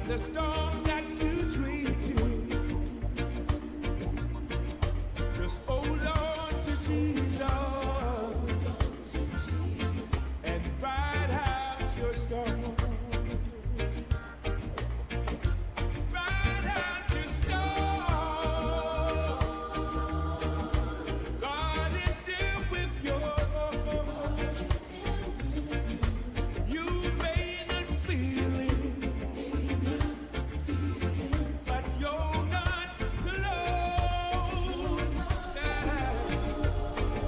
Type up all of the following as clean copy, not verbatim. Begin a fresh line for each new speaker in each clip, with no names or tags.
the storm that you drifted. Just hold on to Jesus and ride out your storm. Ride out your storm. God is still with you. You may not feel it, but you're not alone.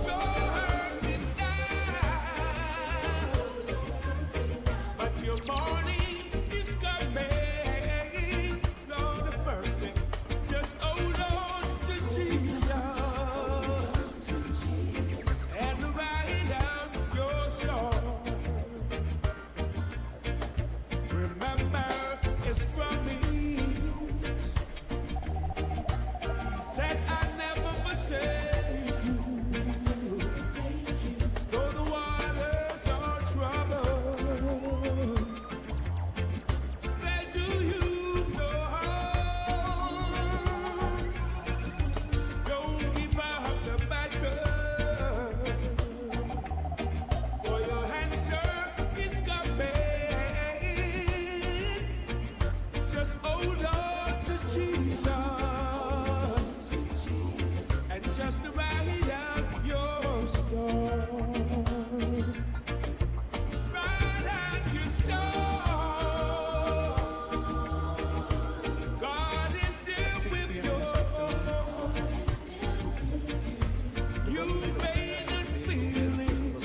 Your hurt is down, but your morning is coming. Lord of mercy, just hold on to Jesus and ride out your storm. Remember, it's promised. He said, I never forsake you. Though the waters are troubled, they do you no harm. Don't give up the battle, for your answer is coming. Just hold on to Jesus and just ride out your storm. Ride out your storm. God is still with you. You may not feel it,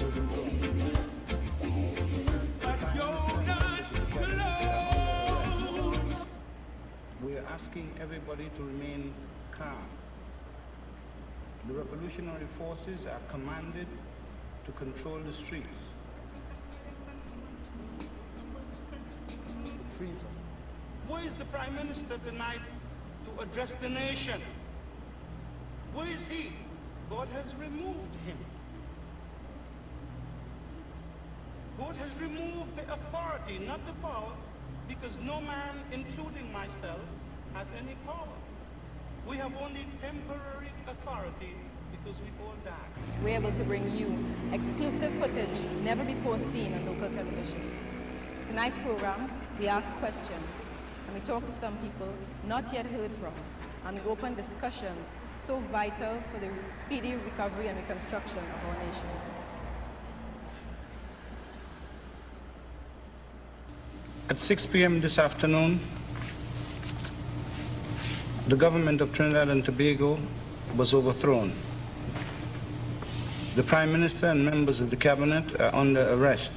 but you're not alone.
We are asking everybody to remain calm. The revolutionary forces are commanded to control the streets.
Treason.
Where is the Prime Minister tonight to address the nation? Where is he? God has removed him. God has removed the authority, not the power, because no man, including myself, has any power. We have only temporary authority because we all die.
We're able to bring you exclusive footage never before seen on local television. Tonight's program, we ask questions and we talk to some people not yet heard from, and we open discussions so vital for the speedy recovery and reconstruction of our nation.
At 6 p.m. this afternoon, the government of Trinidad and Tobago was overthrown. The Prime Minister and members of the cabinet are under arrest.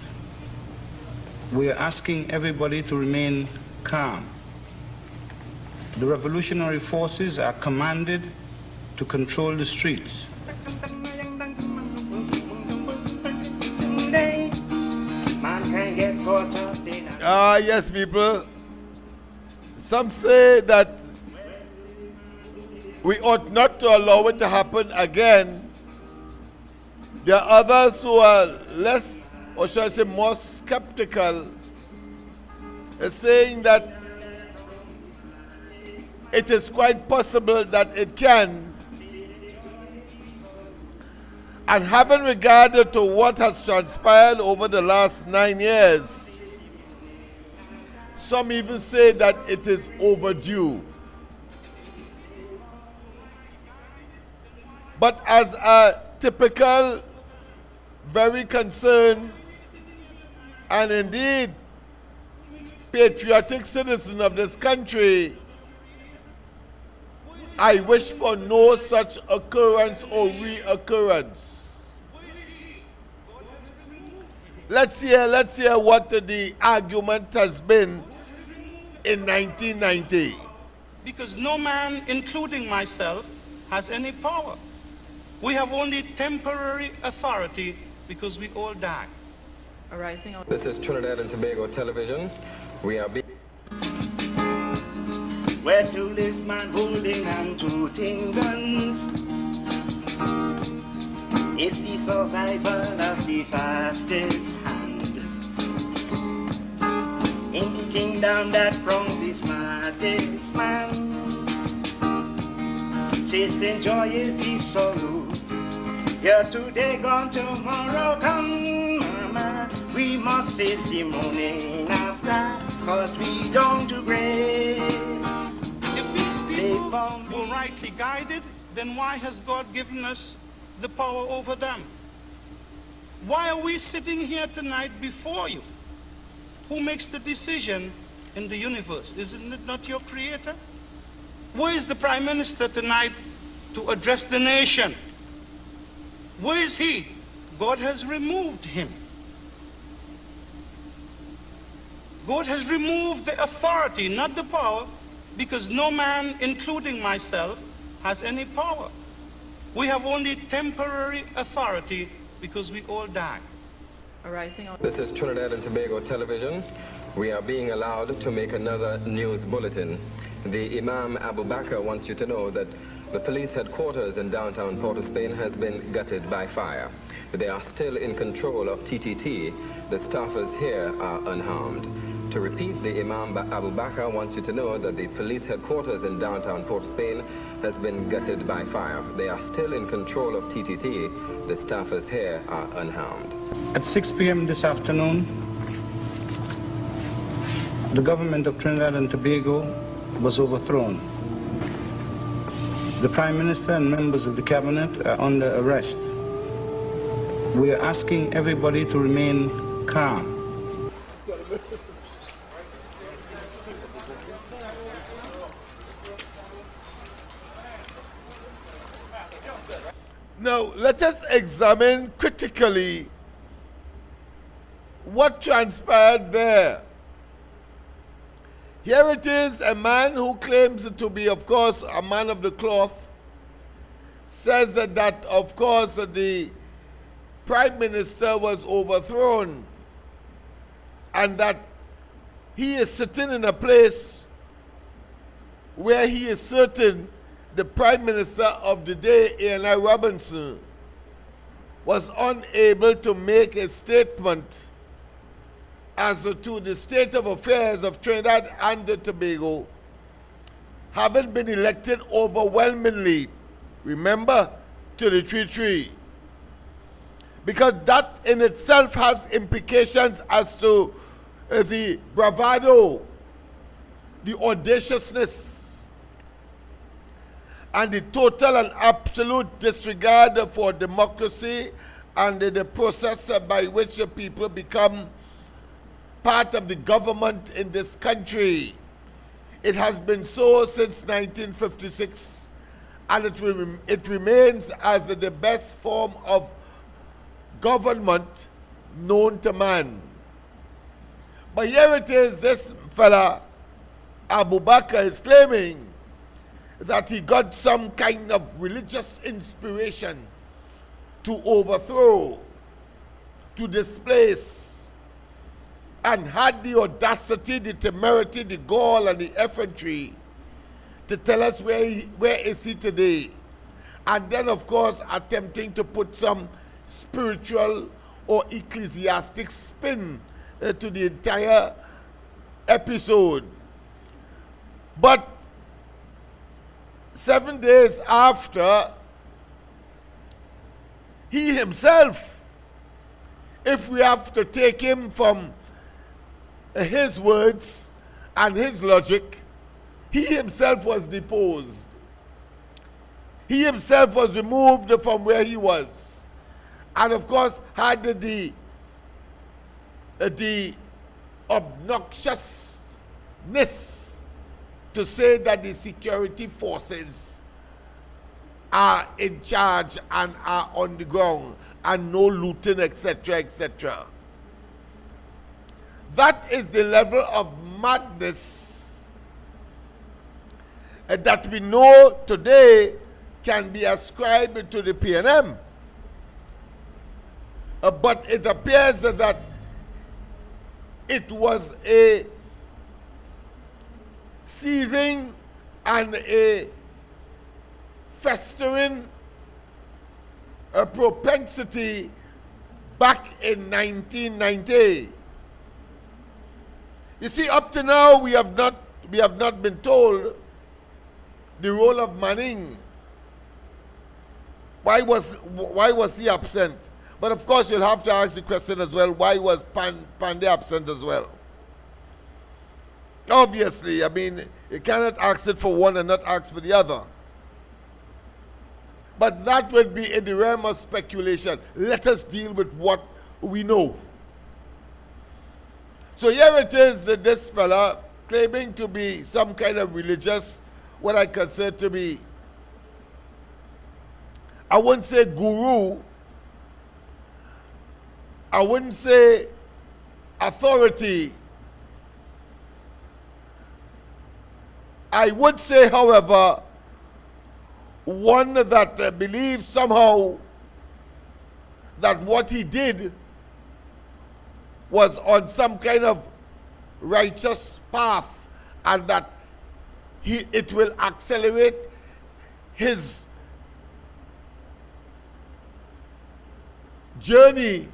We are asking everybody to remain calm. The revolutionary forces are commanded to control the streets.
Yes, people. Some say that we ought not to allow it to happen again. There are others who are less, or shall I say more skeptical, saying that it is quite possible that it can. And having regard to what has transpired over the last 9 years, some even say that it is overdue. But as a typical, very concerned, and indeed patriotic citizen of this country, I wish for no such occurrence or reoccurrence. Let's hear what the argument has been in 1990.
Because no man, including myself, has any power. We have only temporary authority because we all die.
Arising out.
This is Trinidad and Tobago Television. We are
Where to live, man, holding on to tin guns. It's the survival of the fastest hand. In the kingdom that prongs is man. artist man. Chasing joy is the sorrow. Here today, gone tomorrow come. Mama, we must face the morning after, cause we don't do grace.
If these people were rightly guided, then why has God given us the power over them? Why are we sitting here tonight before you? Who makes the decision in the universe? Isn't it not your creator? Where is the Prime Minister tonight to address the nation? Where is he? God has removed him. God has removed the authority, not the power, because no man, including myself, has any power. We have only temporary authority because we all die.
Arising on
This is Trinidad and Tobago Television. We are being allowed to make another news bulletin. The Imam Abu Bakr wants you to know that the police headquarters in downtown Port of Spain has been gutted by fire. They are still in control of TTT. The staffers here are unharmed. To repeat, the Imam Abu Bakr wants you to know that the police headquarters in downtown Port of Spain has been gutted by fire. They are still in control of TTT. The staffers here are unharmed.
At 6 p.m. this afternoon, the government of Trinidad and Tobago was overthrown. The Prime Minister and members of the cabinet are under arrest. We are asking everybody to remain calm.
Now, let us examine critically what transpired there. Here it is, a man who claims to be, of course, a man of the cloth, says that, of course, the Prime Minister was overthrown and that he is sitting in a place where he is certain the Prime Minister of the day, A.N.I. Robinson, was unable to make a statement as to the state of affairs of Trinidad and Tobago, having been elected overwhelmingly, remember, to the 3-3. Because that in itself has implications as to the bravado, the audaciousness, and the total and absolute disregard for democracy and the process by which people become part of the government in this country. It has been so since 1956, and it remains as the best form of government known to man. But here it is, this fella, Abu Bakr, is claiming that he got some kind of religious inspiration to overthrow, to displace, and had the audacity, the temerity, the gall, and the effrontery to tell us where is he today. And then, of course, attempting to put some spiritual or ecclesiastic spin to the entire episode. But 7 days after, he himself, if we have to take him from his words and his logic, he himself was deposed. He himself was removed from where he was. And of course had the obnoxiousness to say that the security forces are in charge and are on the ground and no looting, etc., etc. That is the level of madness that we know today can be ascribed to the PNM. But it appears that it was a seething and a festering propensity back in 1990. You see, up to now we have not we have not been told the role of Manning. Why was he absent? But of course, you'll have to ask the question as well, why was Pandey absent as well? Obviously, I mean, you cannot ask it for one and not ask for the other. But that would be in the realm of speculation. Let us deal with what we know. So here it is, this fella claiming to be some kind of religious, what I consider to be, I wouldn't say guru, I wouldn't say authority. I would say, however, one that believes somehow that what he did was on some kind of righteous path, and that it will accelerate his journey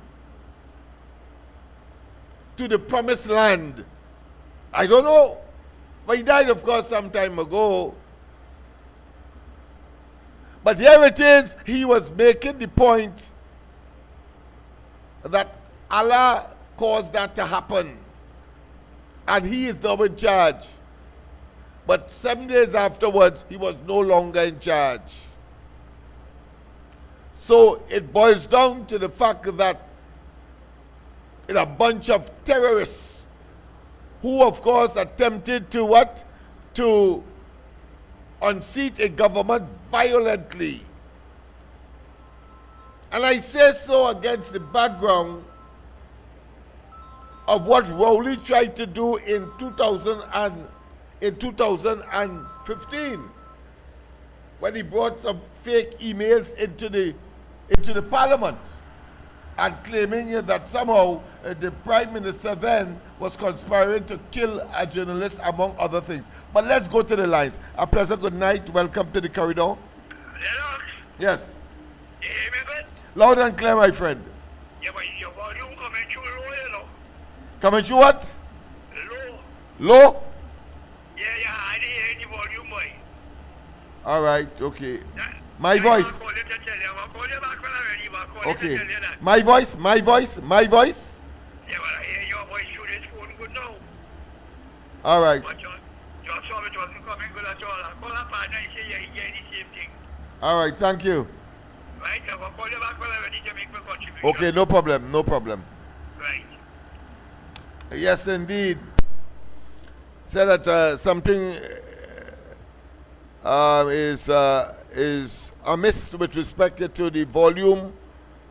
to the promised land. I don't know. But he died, of course, some time ago. But here it is, he was making the point that Allah caused that to happen. And he is now in charge. But 7 days afterwards, he was no longer in charge. So it boils down to the fact that a bunch of terrorists who, of course, attempted to what? To unseat a government violently. And I say so against the background of what Rowley tried to do in 2015, when he brought some fake emails into the parliament, and claiming that somehow the Prime Minister then was conspiring to kill a journalist, among other things. But let's go to the lines. A pleasant good night. Welcome to the corridor.
Lennox?
Yes.
You hear me good?
Loud and clear, my friend.
Yeah, but your volume coming through low, you know.
Coming through what?
Low.
Low?
Yeah, I didn't hear any volume, boy.
All right, okay.
That,
My voice.
I'm going to tell you. I'm going to back when I'm ready. I'm going
Okay.
to tell you that.
My voice.
Yeah, but I hear your voice through this phone good now.
All right.
But your song it wasn't coming good at all. I call up and I say you hear the same thing.
All right, thank you.
Right? I'm going to call you back when I'm ready to make my contribution.
Okay, no problem, no problem.
Right.
Yes, indeed. Said that something is amiss with respect to the volume.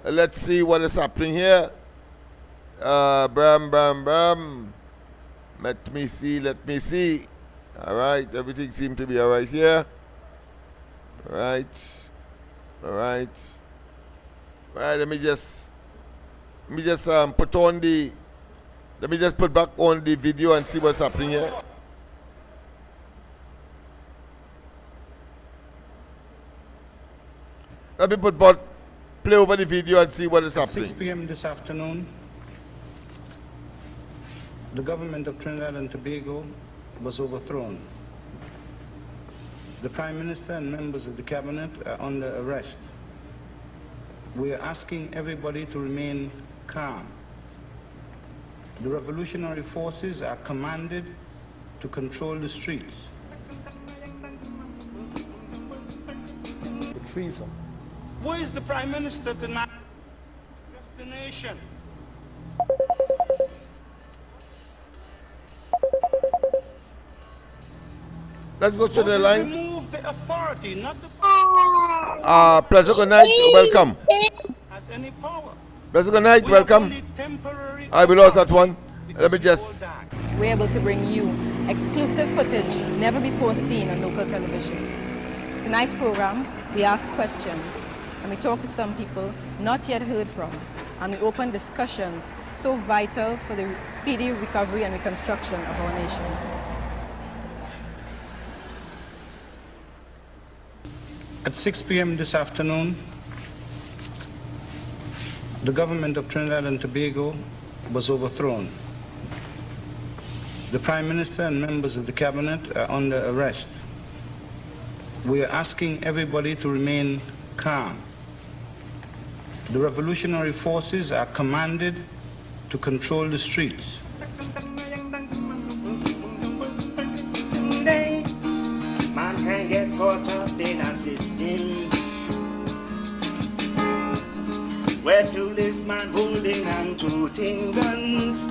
Let's see what is happening here. Bam. Let me see. All right, everything seems to be all right here. All right. Let me just put on the. Let me just put back on the video and see what's happening here. Let me play over the video and see what is happening.
6 p.m. this afternoon, the government of Trinidad and Tobago was overthrown. The Prime Minister and members of the cabinet are under arrest. We are asking everybody to remain calm. The revolutionary forces are commanded to control the streets.
Treason.
Who is the Prime Minister tonight? Just the nation.
Let's go to the line.
Remove the authority, not the
Pleasant good night. Welcome.
has any power.
Pleasant good night.
We have
Welcome.
only temporary
We lost that one.
because
Let me
we
just.
hold back.
We're able to bring you exclusive footage never before seen on local television. Tonight's program, we ask questions and we talk to some people not yet heard from, and we open discussions so vital for the speedy recovery and reconstruction of our nation.
At 6 p.m. this afternoon, the government of Trinidad and Tobago was overthrown. The Prime Minister and members of the Cabinet are under arrest. We are asking everybody to remain calm. The revolutionary forces are commanded to control the streets.
Man can get caught up in a system where to live, man holding on to tin guns.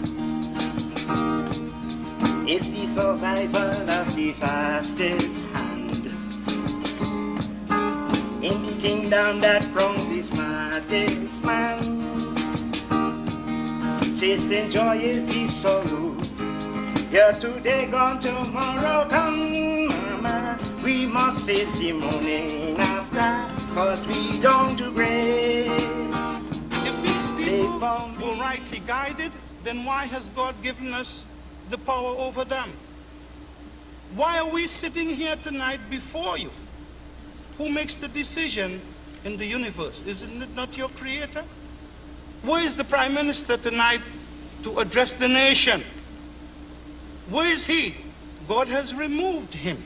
It's the survival of the fastest hand in the kingdom that crowns the smartest man. Chasing joy is the sorrow. Here today, gone tomorrow come. Mama, we must face the morning after, cause we don't do grace.
If these people were rightly guided, then why has God given us the power over them? Why are we sitting here tonight before you? Who makes the decision in the universe? Isn't it not your creator? Where is the Prime Minister tonight to address the nation? Where is he? God has removed him.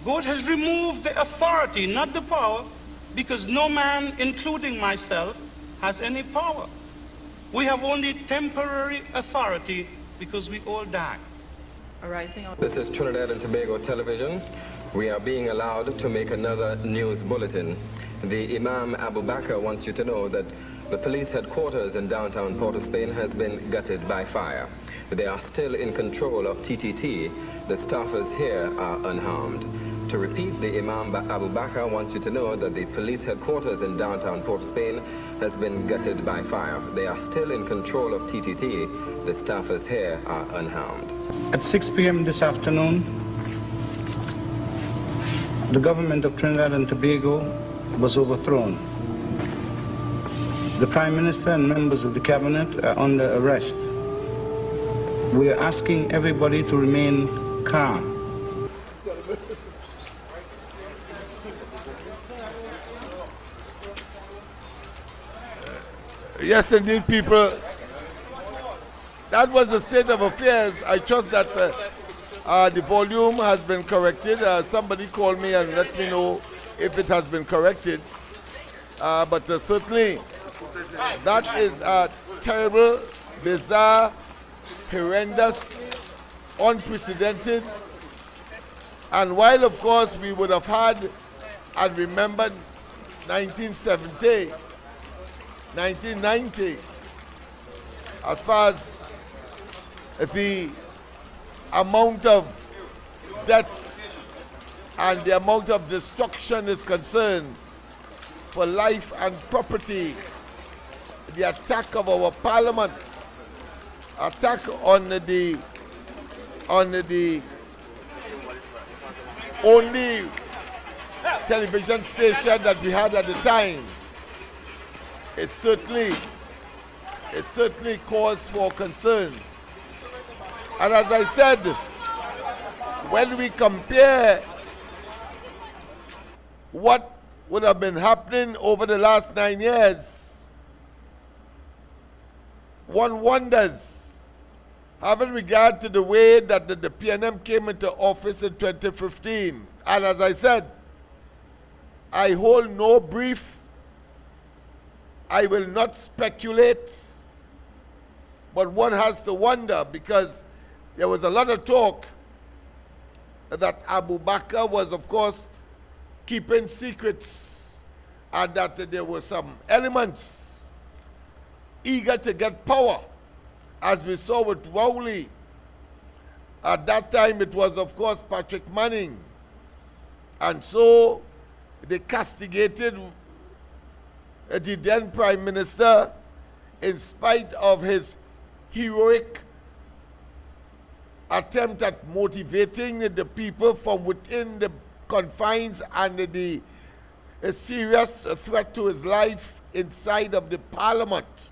God has removed the authority, not the power, because no man, including myself, has any power. We have only temporary authority because we all die.
Arising out.
This is Trinidad and Tobago Television. We are being allowed to make another news bulletin. The Imam Abu Bakr wants you to know that the police headquarters in downtown Port of Spain has been gutted by fire. They are still in control of TTT. The staffers here are unharmed. To repeat, the Imam Abu Bakr wants you to know that the police headquarters in downtown Port of Spain has been gutted by fire. They are still in control of TTT. The staffers here are unharmed.
At 6 p.m. this afternoon, the government of Trinidad and Tobago was overthrown. The Prime Minister and members of the Cabinet are under arrest. We are asking everybody to remain calm.
Yes, indeed, people. That was the state of affairs. I trust that the volume has been corrected. Somebody call me and let me know if it has been corrected. But certainly, that is terrible, bizarre, horrendous, unprecedented. And while, of course, we would have had and remembered 1970, 1990, as far as the amount of deaths and the amount of destruction is concerned for life and property, the attack of our parliament, attack on the only television station that we had at the time, it certainly cause for concern. And as I said, when we compare what would have been happening over the last 9 years, one wonders, having regard to the way that the PNM came into office in 2015. And as I said, I hold no brief. I will not speculate, but one has to wonder, because there was a lot of talk that Abu Bakr was, of course, keeping secrets, and that there were some elements eager to get power, as we saw with Rowley. At that time, it was, of course, Patrick Manning. And so they castigated the then Prime Minister in spite of his heroic attempt at motivating the people from within the confines and the serious threat to his life inside of the parliament.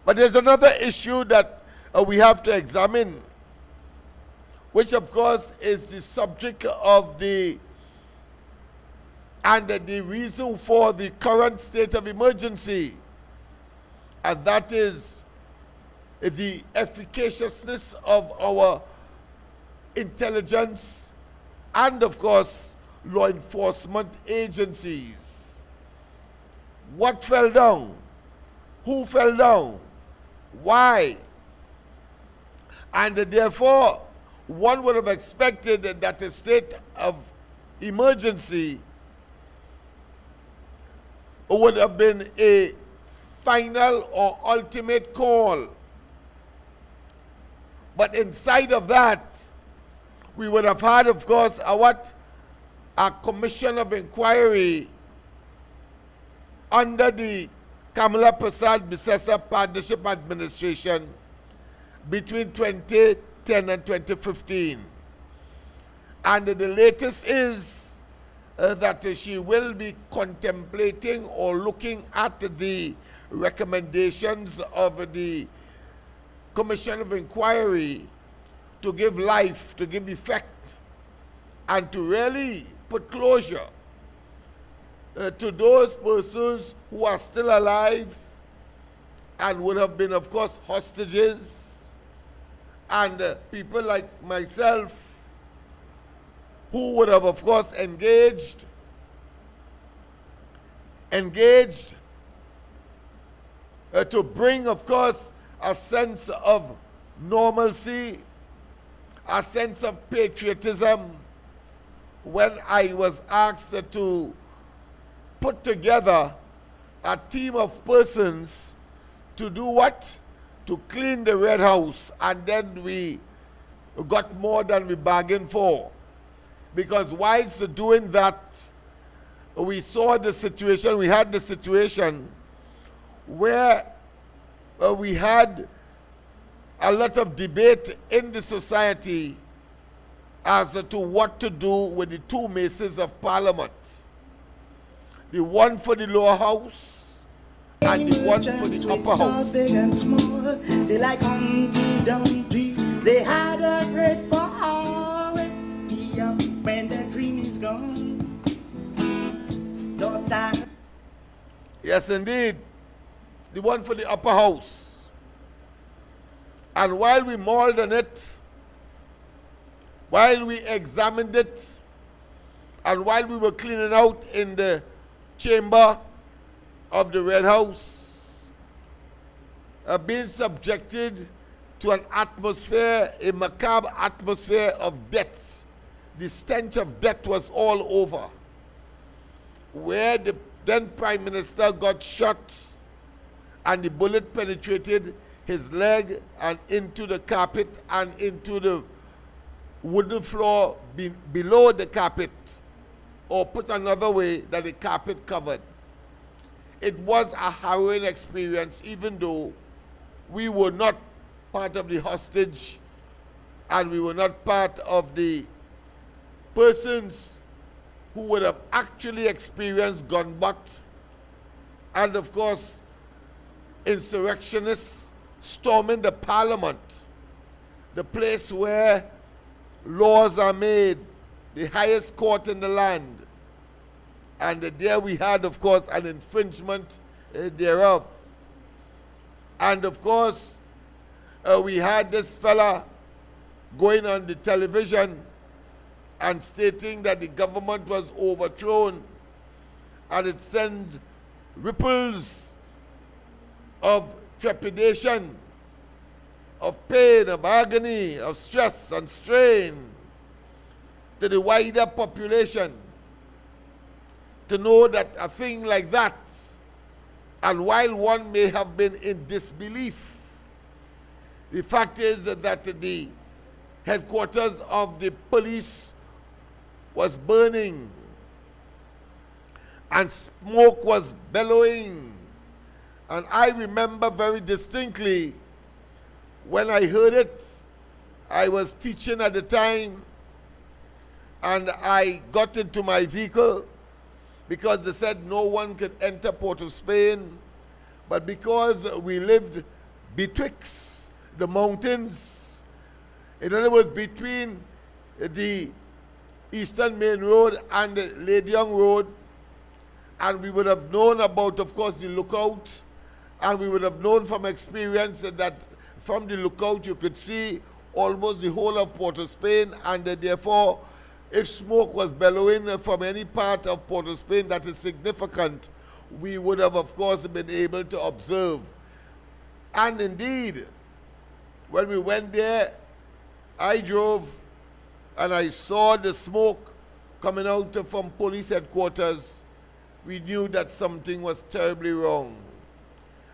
But there's another issue that we have to examine, which of course is the subject of the reason for the current state of emergency, and that is the efficaciousness of our intelligence and, of course, law enforcement agencies. What fell down? Who fell down? Why? And therefore, one would have expected that a state of emergency would have been a final or ultimate call. But inside of that, we would have had, of course, a commission of inquiry under the Kamala Prasad Bisesa Partnership Administration between 2010 and 2015. And the latest is that she will be contemplating or looking at the recommendations of the Commission of Inquiry to give life, to give effect, and to really put closure to those persons who are still alive and would have been, of course, hostages, and people like myself who would have, of course, engaged to bring, of course, a sense of normalcy, a sense of patriotism, when I was asked to put together a team of persons to do what? To clean the Red House, and then we got more than we bargained for. Because whilst doing that, we saw the situation, we had the situation where we had a lot of debate in the society as to what to do with the two maces of Parliament. The one for the lower house and the one for the upper house.
Big and small, till I come to Dumpty, they had a great fall. When the dream is gone, daughter.
Yes, indeed. The one for the upper house. And while we mulled on it, while we examined it, and while we were cleaning out in the chamber of the Red House, being subjected to an atmosphere, a macabre atmosphere of death. The stench of death was all over, where the then Prime Minister got shot and the bullet penetrated his leg and into the carpet and into the wooden floor below the carpet, or put another way, that the carpet covered. It was a harrowing experience, even though we were not part of the hostage and we were not part of the persons who would have actually experienced gun butt, and of course insurrectionists storming the Parliament, the place where laws are made, the highest court in the land. And there we had, of course, an infringement thereof. And of course, we had this fella going on the television and stating that the government was overthrown, and it sent ripples of trepidation, of pain, of agony, of stress and strain to the wider population to know that a thing like that, and while one may have been in disbelief, the fact is that the headquarters of the police was burning and smoke was bellowing. And I remember very distinctly when I heard it. I was teaching at the time, and I got into my vehicle because they said no one could enter Port of Spain, but because we lived betwixt the mountains, in other words, between the Eastern Main Road and the Lady Young Road, and we would have known about, of course, the lookout, and we would have known from experience that from the lookout, you could see almost the whole of Port of Spain, and therefore, if smoke was bellowing from any part of Port of Spain that is significant, we would have, of course, been able to observe. And indeed, when we went there, I drove and I saw the smoke coming out from police headquarters. We knew that something was terribly wrong.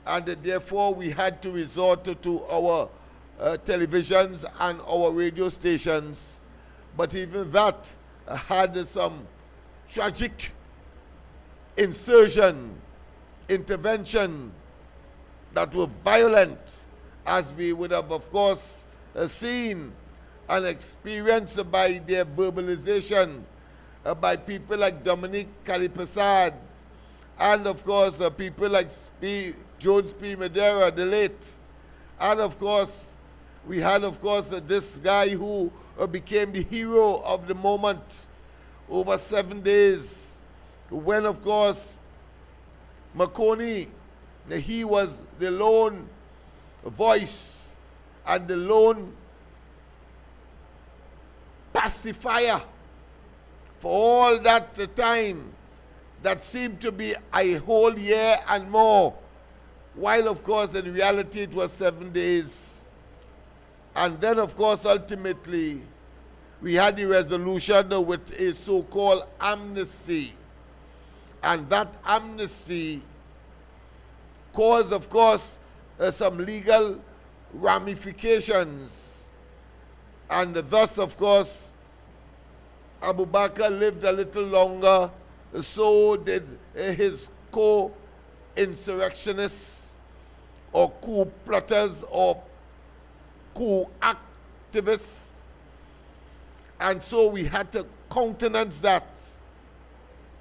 And therefore, we had to resort to our televisions and our radio stations. But even that had some tragic intervention that were violent, as we would have, of course, seen and experienced by their verbalization by people like Dominique Calipasad, and of course people like Jones P. Madera, the late. And of course, we had, of course, this guy who became the hero of the moment over 7 days, when, of course, Makoni, he was the lone voice and the lone pacifier for all that time that seemed to be a whole year and more, while, of course, in reality it was 7 days. And then, of course, ultimately, we had the resolution with a so-called amnesty. And that amnesty caused, of course, some legal ramifications. And thus, of course, Abu Bakr lived a little longer, so did his co-insurrectionists or coup plotters or coup activists. And so we had to countenance that,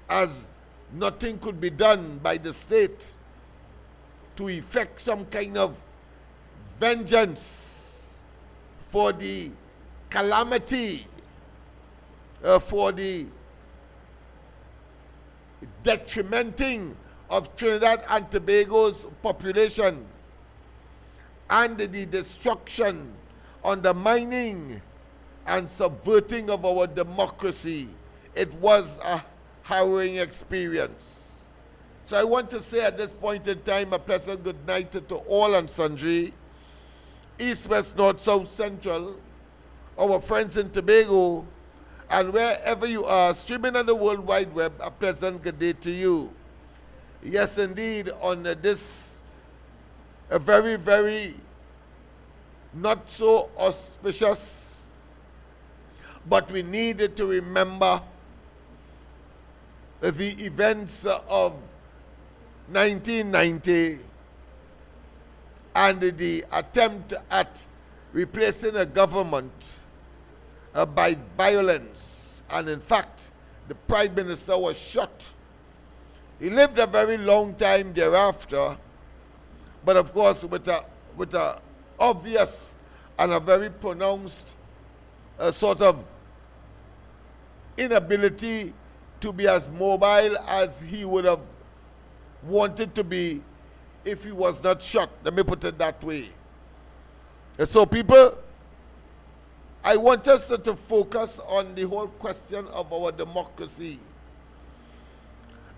as nothing could be done by the state to effect some kind of vengeance for the calamity, for the detrimenting of Trinidad and Tobago's population, and the destruction, undermining, and subverting of our democracy. It was a harrowing experience. So I want to say at this point in time a pleasant good night to all and sundry, East, West, North, South, Central, our friends in Tobago, and wherever you are, streaming on the World Wide Web, a pleasant good day to you. Yes, indeed, on this a very, very not so auspicious, but we needed to remember the events of 1990 and the attempt at replacing a government by violence. And in fact, the Prime Minister was shot. He lived a very long time thereafter, but of course with a obvious and a very pronounced sort of inability to be as mobile as he would have wanted to be if he was not shot. Let me put it that way. And so people, I want us to focus on the whole question of our democracy.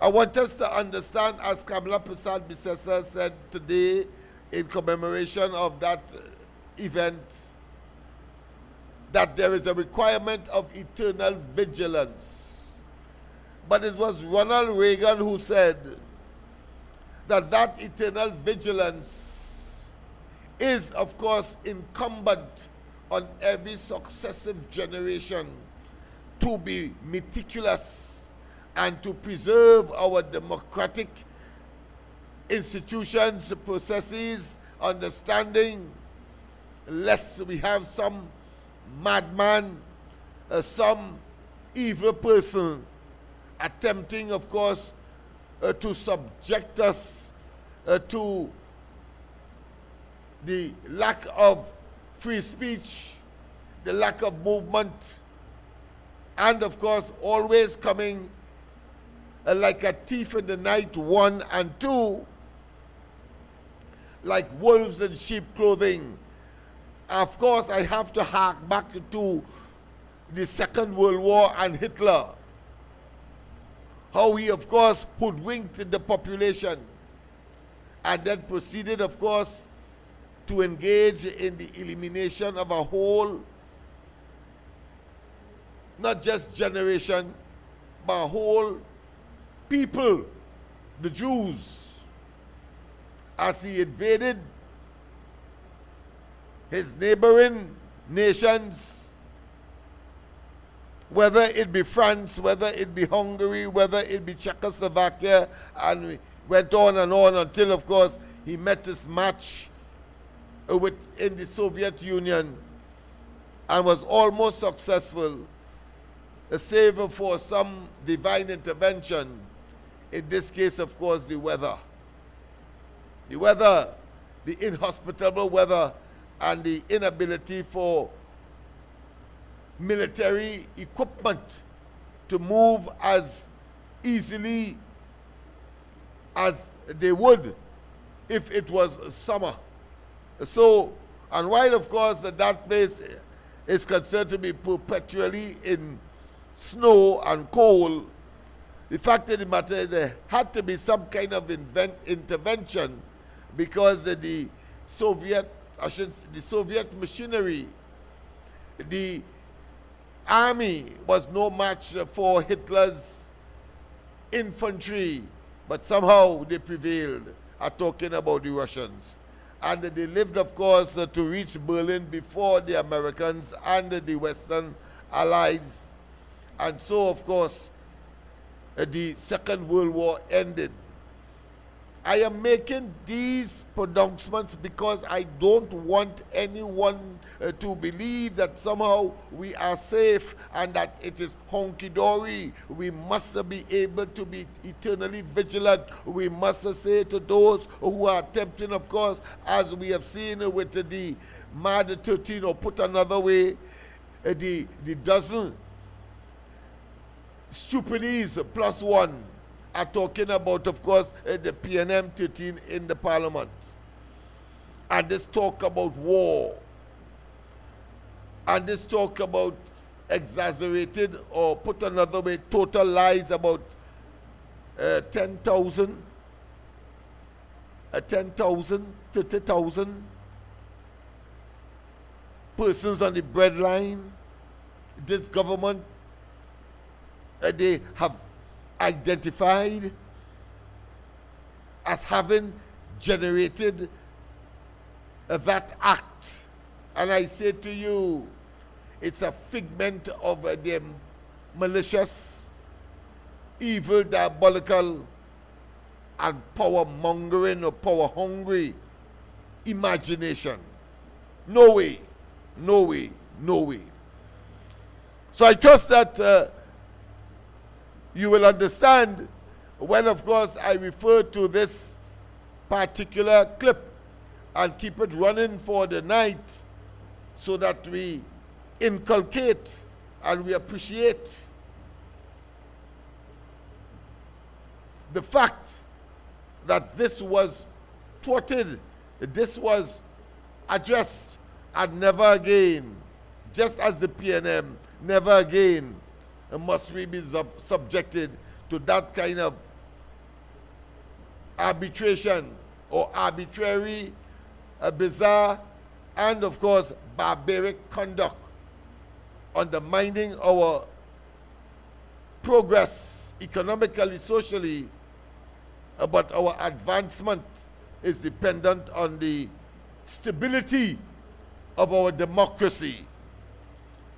I want us to understand, as Kamala Prasad Bisesa said today in commemoration of that event, that there is a requirement of eternal vigilance. But it was Ronald Reagan who said that eternal vigilance is, of course, incumbent on every successive generation to be meticulous and to preserve our democratic institutions, processes, understanding, lest we have some madman, some evil person attempting, of course, to subject us to the lack of free speech, the lack of movement, and of course always coming like a thief in the night, 1 and 2, like wolves in sheep clothing, of course, I have to hark back to the Second World War and Hitler. How he, of course, hoodwinked the population and then proceeded, of course, to engage in the elimination of a whole, not just generation, but a whole people, the Jews, as he invaded his neighboring nations, whether it be France, whether it be Hungary, whether it be Czechoslovakia, and we went on until, of course, he met his match in the Soviet Union and was almost successful, save for some divine intervention. In this case, of course, the weather. The weather, the inhospitable weather, and the inability for military equipment to move as easily as they would if it was summer. So, and while of course that place is considered to be perpetually in snow and cold, the fact of the matter is there had to be some kind of intervention, because the Soviet machinery, the army was no match for Hitler's infantry, but somehow they prevailed. I'm talking about the Russians. And they lived, of course, to reach Berlin before the Americans and the Western allies. And so, of course, the Second World War ended. I am making these pronouncements because I don't want anyone to believe that somehow we are safe and that it is honky-dory. We must be able to be eternally vigilant. We must say to those who are attempting, of course, as we have seen with the Mad 13, or put another way, the dozen stupidities plus one, are talking about, of course, the PNM 13 in the parliament. And this talk about war. And this talk about exaggerated, or put another way, total lies about 10,000, 30,000 persons on the breadline. This government, they have identified as having generated that act. And I say to you, it's a figment of their malicious, evil, diabolical, and power-mongering or power-hungry imagination. No way, no way, no way. So I trust that you will understand when, of course, I refer to this particular clip, and keep it running for the night so that we inculcate and we appreciate the fact that this was thwarted, this was addressed, and never again, just as the PNM, never again must we be subjected to that kind of arbitration or arbitrary, bizarre, and of course barbaric conduct, undermining our progress economically, socially, but our advancement is dependent on the stability of our democracy.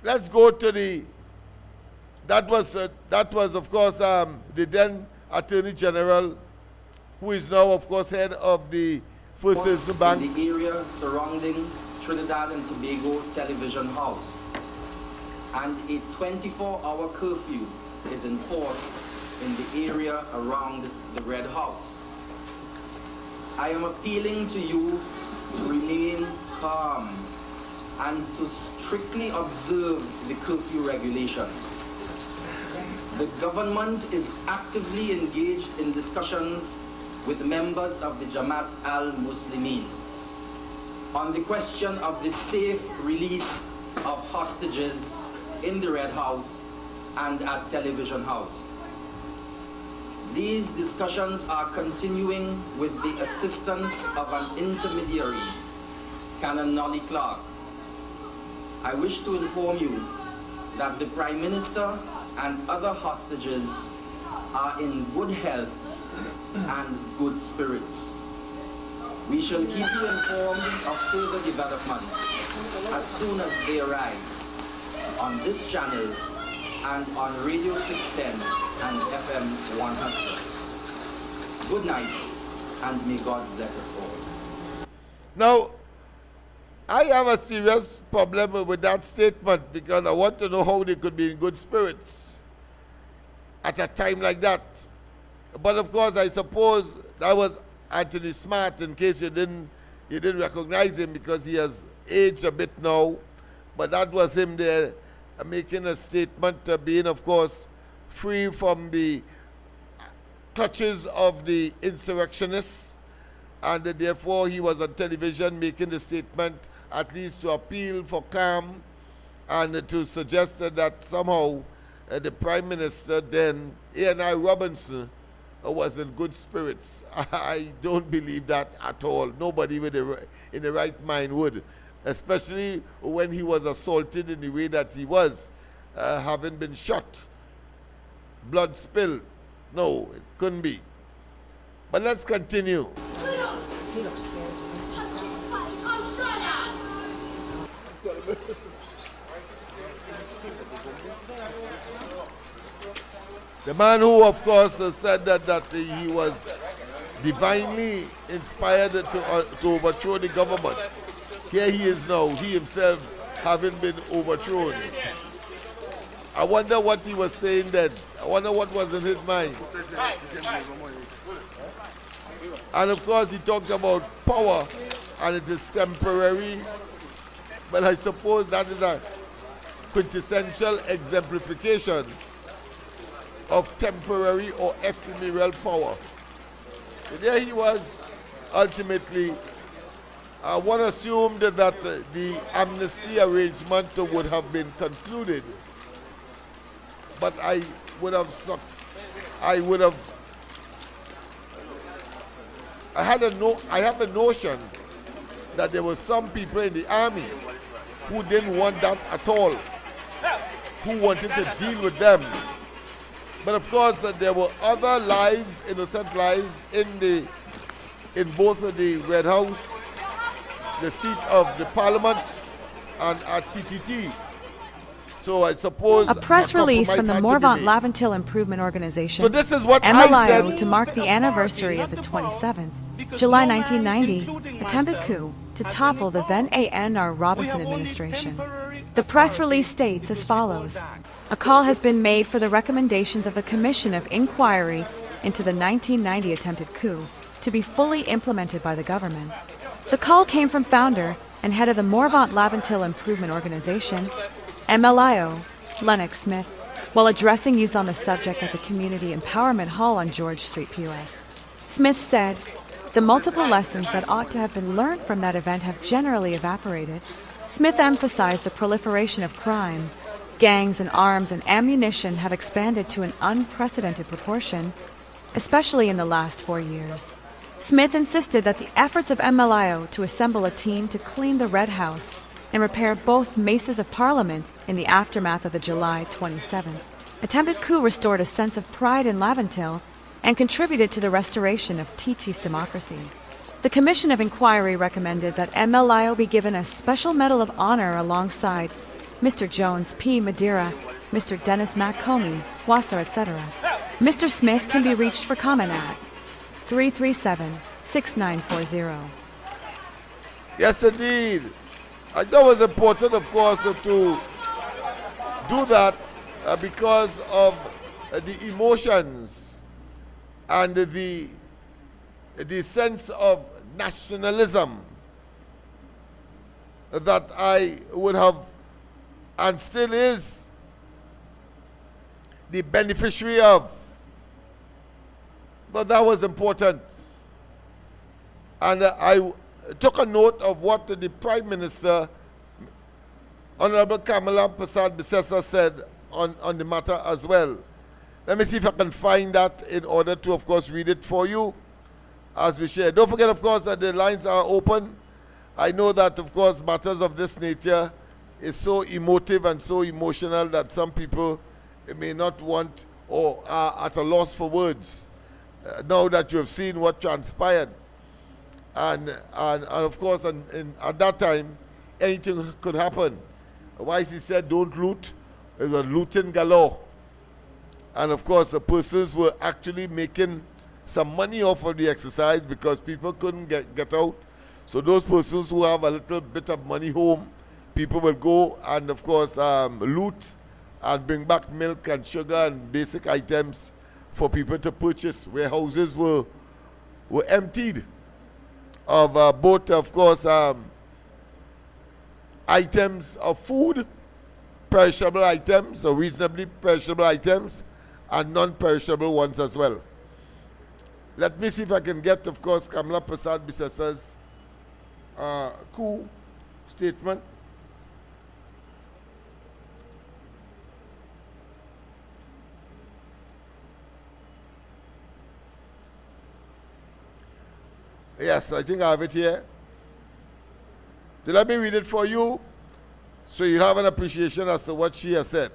Let's go to that was of course the then Attorney General, who is now of course head of the First Citizen Bank.
In the area surrounding Trinidad and Tobago Television House, and a 24-hour curfew is enforced in the area around the Red House. I am appealing to you to remain calm and to strictly observe the curfew regulations. The government is actively engaged in discussions with members of the Jamaat al-Muslimin. on the question of the safe release of hostages in the Red House and at Television House. These discussions are continuing with the assistance of an intermediary, Canon Nolly Clark. I wish to inform you that the Prime Minister and other hostages are in good health and good spirits. We shall keep you informed of further developments as soon as they arrive on this channel and on Radio 610 and FM 100. Good night, and may God bless us all.
Now, I have a serious problem with that statement because I want to know how they could be in good spirits at a time like that. But of course, I suppose that was Anthony Smart, in case you didn't recognize him because he has aged a bit now. But that was him there making a statement, being, of course, free from the clutches of the insurrectionists. And therefore, he was on television making the statement, at least to appeal for calm and to suggest that somehow the Prime Minister then, A.N.I. Robinson, was in good spirits. I don't believe that at all. Nobody in the right mind would, especially when he was assaulted in the way that he was, having been shot, blood spilled. No, it couldn't be. But let's continue. The man who, of course, said that he was divinely inspired to overthrow the government. Here he is now, he himself having been overthrown. I wonder what he was saying then. I wonder what was in his mind. And of course, he talked about power, and it is temporary. But I suppose that is a quintessential exemplification of temporary or ephemeral power. So there he was, ultimately. One assumed that the amnesty arrangement would have been concluded, but I have a notion that there were some people in the army who didn't want that at all, who wanted to deal with them. But of course, there were other lives, innocent lives, in both of the Red House, the seat of the Parliament, and at TTT. So I suppose
a press release from the Morvant Laventil Improvement Organization,
so this is what
MLIO, to mark the anniversary of the 27th, July 1990, attempted coup to topple the then A.N.R. Robinson administration. The press release states as follows: a call has been made for the recommendations of the Commission of Inquiry into the 1990 attempted coup to be fully implemented by the government. The call came from founder and head of the Morvant Laventil Improvement Organization, MLIO, Lennox Smith, while addressing youth on the subject at the Community Empowerment Hall on George Street, POS. Smith said, "The multiple lessons that ought to have been learned from that event have generally evaporated." Smith emphasized the proliferation of crime. Gangs and arms and ammunition have expanded to an unprecedented proportion, especially in the last 4 years. Smith insisted that the efforts of MLIO to assemble a team to clean the Red House and repair both maces of Parliament in the aftermath of the July 27th attempted coup restored a sense of pride in Laventil and contributed to the restoration of TT's democracy. The Commission of Inquiry recommended that MLIO be given a special Medal of Honor alongside Mr. Jones P. Madeira, Mr. Dennis McComey, Wasser, etc. Mr. Smith can be reached for comment at 337-6940.
Yes, indeed. I thought it was important, of course, to do that because of the emotions and the sense of nationalism that I would have, and still is, the beneficiary of. But that was important. And took a note of what the Prime Minister, Honorable Kamala Persad-Bissessar, said on the matter as well. Let me see if I can find that in order to, of course, read it for you as we share. Don't forget, of course, that the lines are open. I know that, of course, matters of this nature is so emotive and so emotional that some people may not want or are at a loss for words now that you have seen what transpired. And of course, at that time, anything could happen. Wise he said, don't loot. There was looting galore. And of course, the persons were actually making some money off of the exercise because people couldn't get out. So those persons who have a little bit of money home, people will go and, of course, loot and bring back milk and sugar and basic items for people to purchase. Warehouses were emptied of both, of course, items of food, perishable items, or reasonably perishable items, and non-perishable ones as well. Let me see if I can get, of course, Kamala Persad-Bissessar's coup statement. Yes, I think I have it here. So let me read it for you so you'll have an appreciation as to what she has said.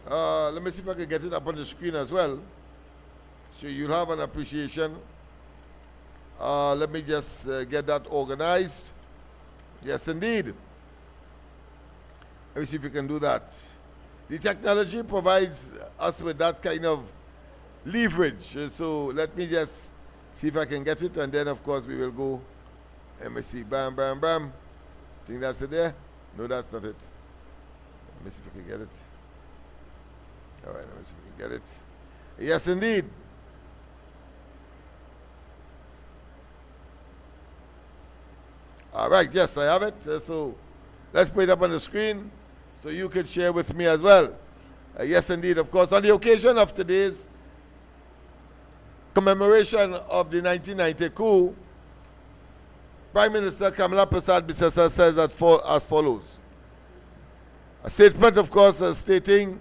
Let me see if I can get it up on the screen as well so you'll have an appreciation. Let me just get that organized. Yes, indeed. Let me see if we can do that. The technology provides us with that kind of leverage. So let me just see if I can get it, and then of course we will go. Let me see. Bam, bam, bam. Think that's it there? No, that's not it. Let me see if we can get it. All right, let me see if we can get it. Yes, indeed. All right, yes, I have it. So let's put it up on the screen so you can share with me as well. Yes, indeed. Of course, on the occasion of today's commemoration of the 1990 coup, Prime Minister Kamala Persad-Bissessar says as follows. A statement, of course, stating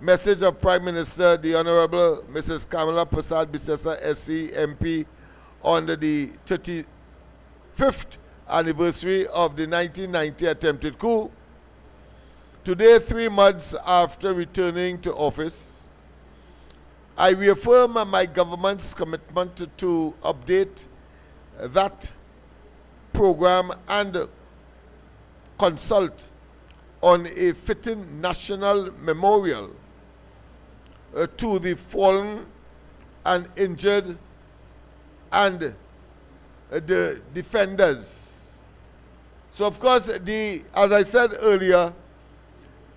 message of Prime Minister, the Honorable Mrs. Kamala Persad-Bissessar, SC, MP, on the 35th anniversary of the 1990 attempted coup. Today, 3 months after returning to office, I reaffirm my government's commitment to update that program and consult on a fitting national memorial to the fallen and injured and the defenders. So, of course, as I said earlier,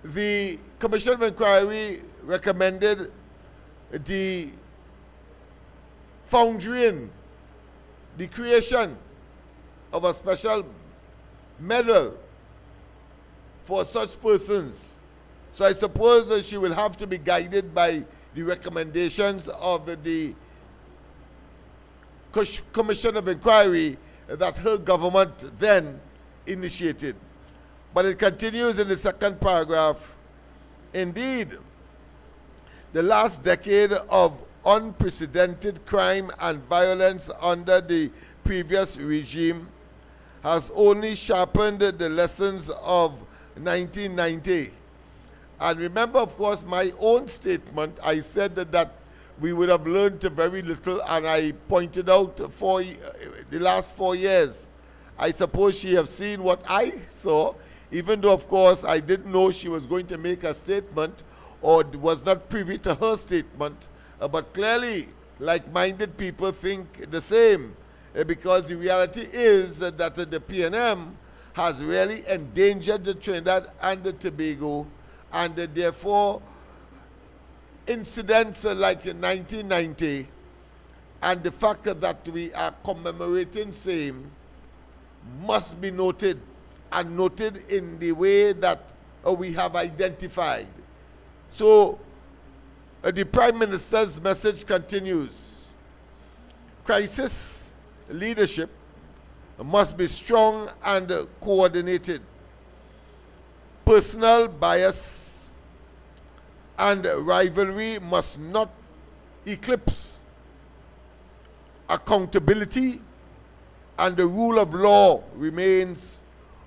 the Commission of Inquiry recommended the foundering, the creation of a special medal for such persons. So I suppose she will have to be guided by the recommendations of the Commission of Inquiry that her government then initiated. But it continues in the second paragraph. Indeed, the last decade of unprecedented crime and violence under the previous regime has only sharpened the lessons of 1990. And remember, of course, my own statement, I said that we would have learned very little, and I pointed out for the last 4 years. I suppose she have seen what I saw, even though, of course, I didn't know she was going to make a statement or was not privy to her statement. But clearly, like-minded people think the same, because the reality is that the PNM has really endangered the Trinidad and the Tobago, and therefore incidents like 1990 and the fact that we are commemorating same must be noted, and noted in the way that we have identified. So the Prime Minister's message continues. Crisis leadership must be strong and coordinated. Personal bias and rivalry must not eclipse accountability, and the rule of law remains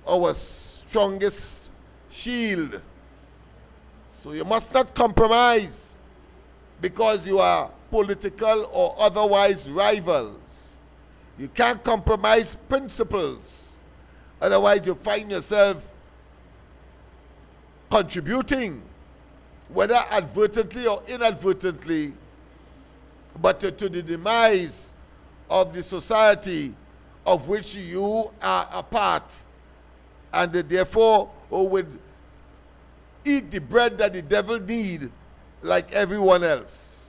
our strongest shield. So you must not compromise because you are political or otherwise rivals. You can't compromise principles. Otherwise you find yourself contributing, whether advertently or inadvertently, but to the demise of the society of which you are a part, and therefore would eat the bread that the devil need like everyone else.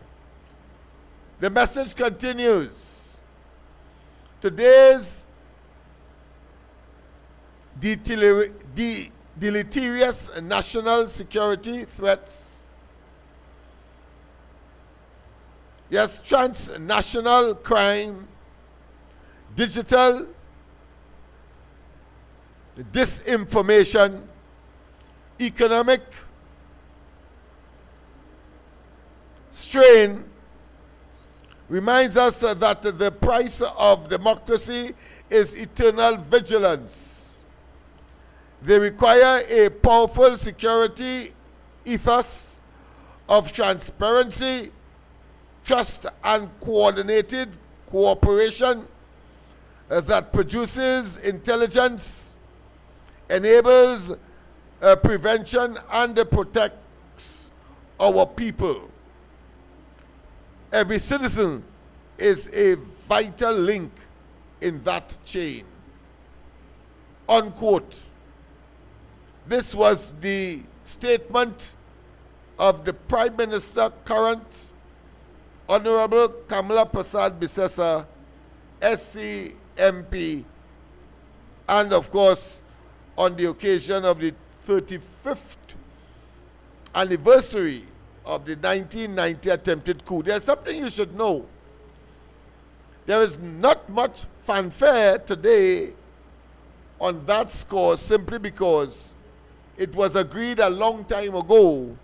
The message continues. Today's deleterious national security threats, yes, transnational crime, digital disinformation, economic strain reminds us that the price of democracy is eternal vigilance. They require a powerful security ethos of transparency, trust, and coordinated cooperation that produces intelligence, enables prevention, and protects our people. Every citizen is a vital link in that chain. Unquote. This was the statement of the Prime Minister, current Honorable Kamala Prasad Bisesa, SC MP, and of course on the occasion of the 35th anniversary of the 1990 attempted coup. There's something you should know. There is not much fanfare today on that score, simply because it was agreed a long time ago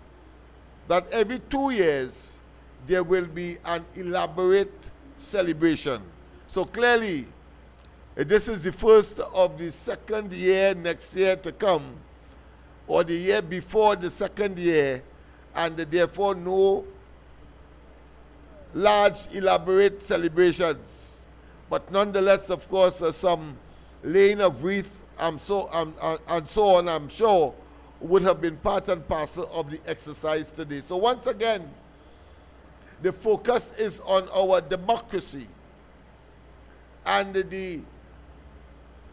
that every 2 years there will be an elaborate celebration. So clearly, this is the first of the second year next year to come, or the year before the second year, and therefore no large elaborate celebrations. But nonetheless, of course, some laying of wreath and so on, I'm sure, would have been part and parcel of the exercise today. So once again, the focus is on our democracy and the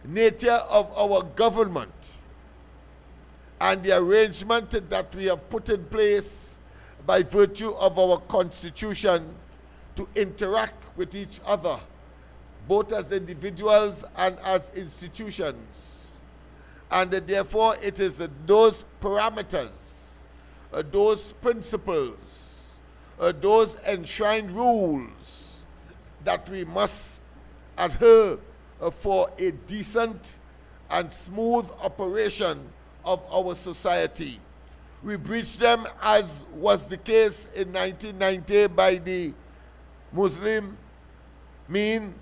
nature of our government and the arrangement that we have put in place by virtue of our constitution to interact with each other, both as individuals and as institutions. And therefore it is those parameters, those principles, those enshrined rules that we must adhere for a decent and smooth operation of our society. We breached them, as was the case in 1990 by the Muslim mean,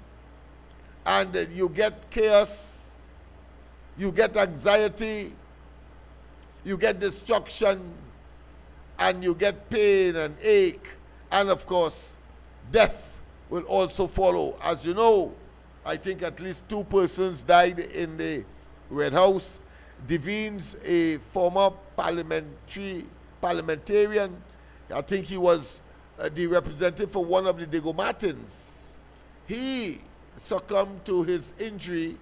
and you get chaos, you get anxiety, you get destruction, and you get pain and ache, and of course, death will also follow. As you know, I think at least 2 persons died in the Red House. Devines, a former parliamentarian, I think he was the representative for one of the Diego Martins. He succumbed to his injury.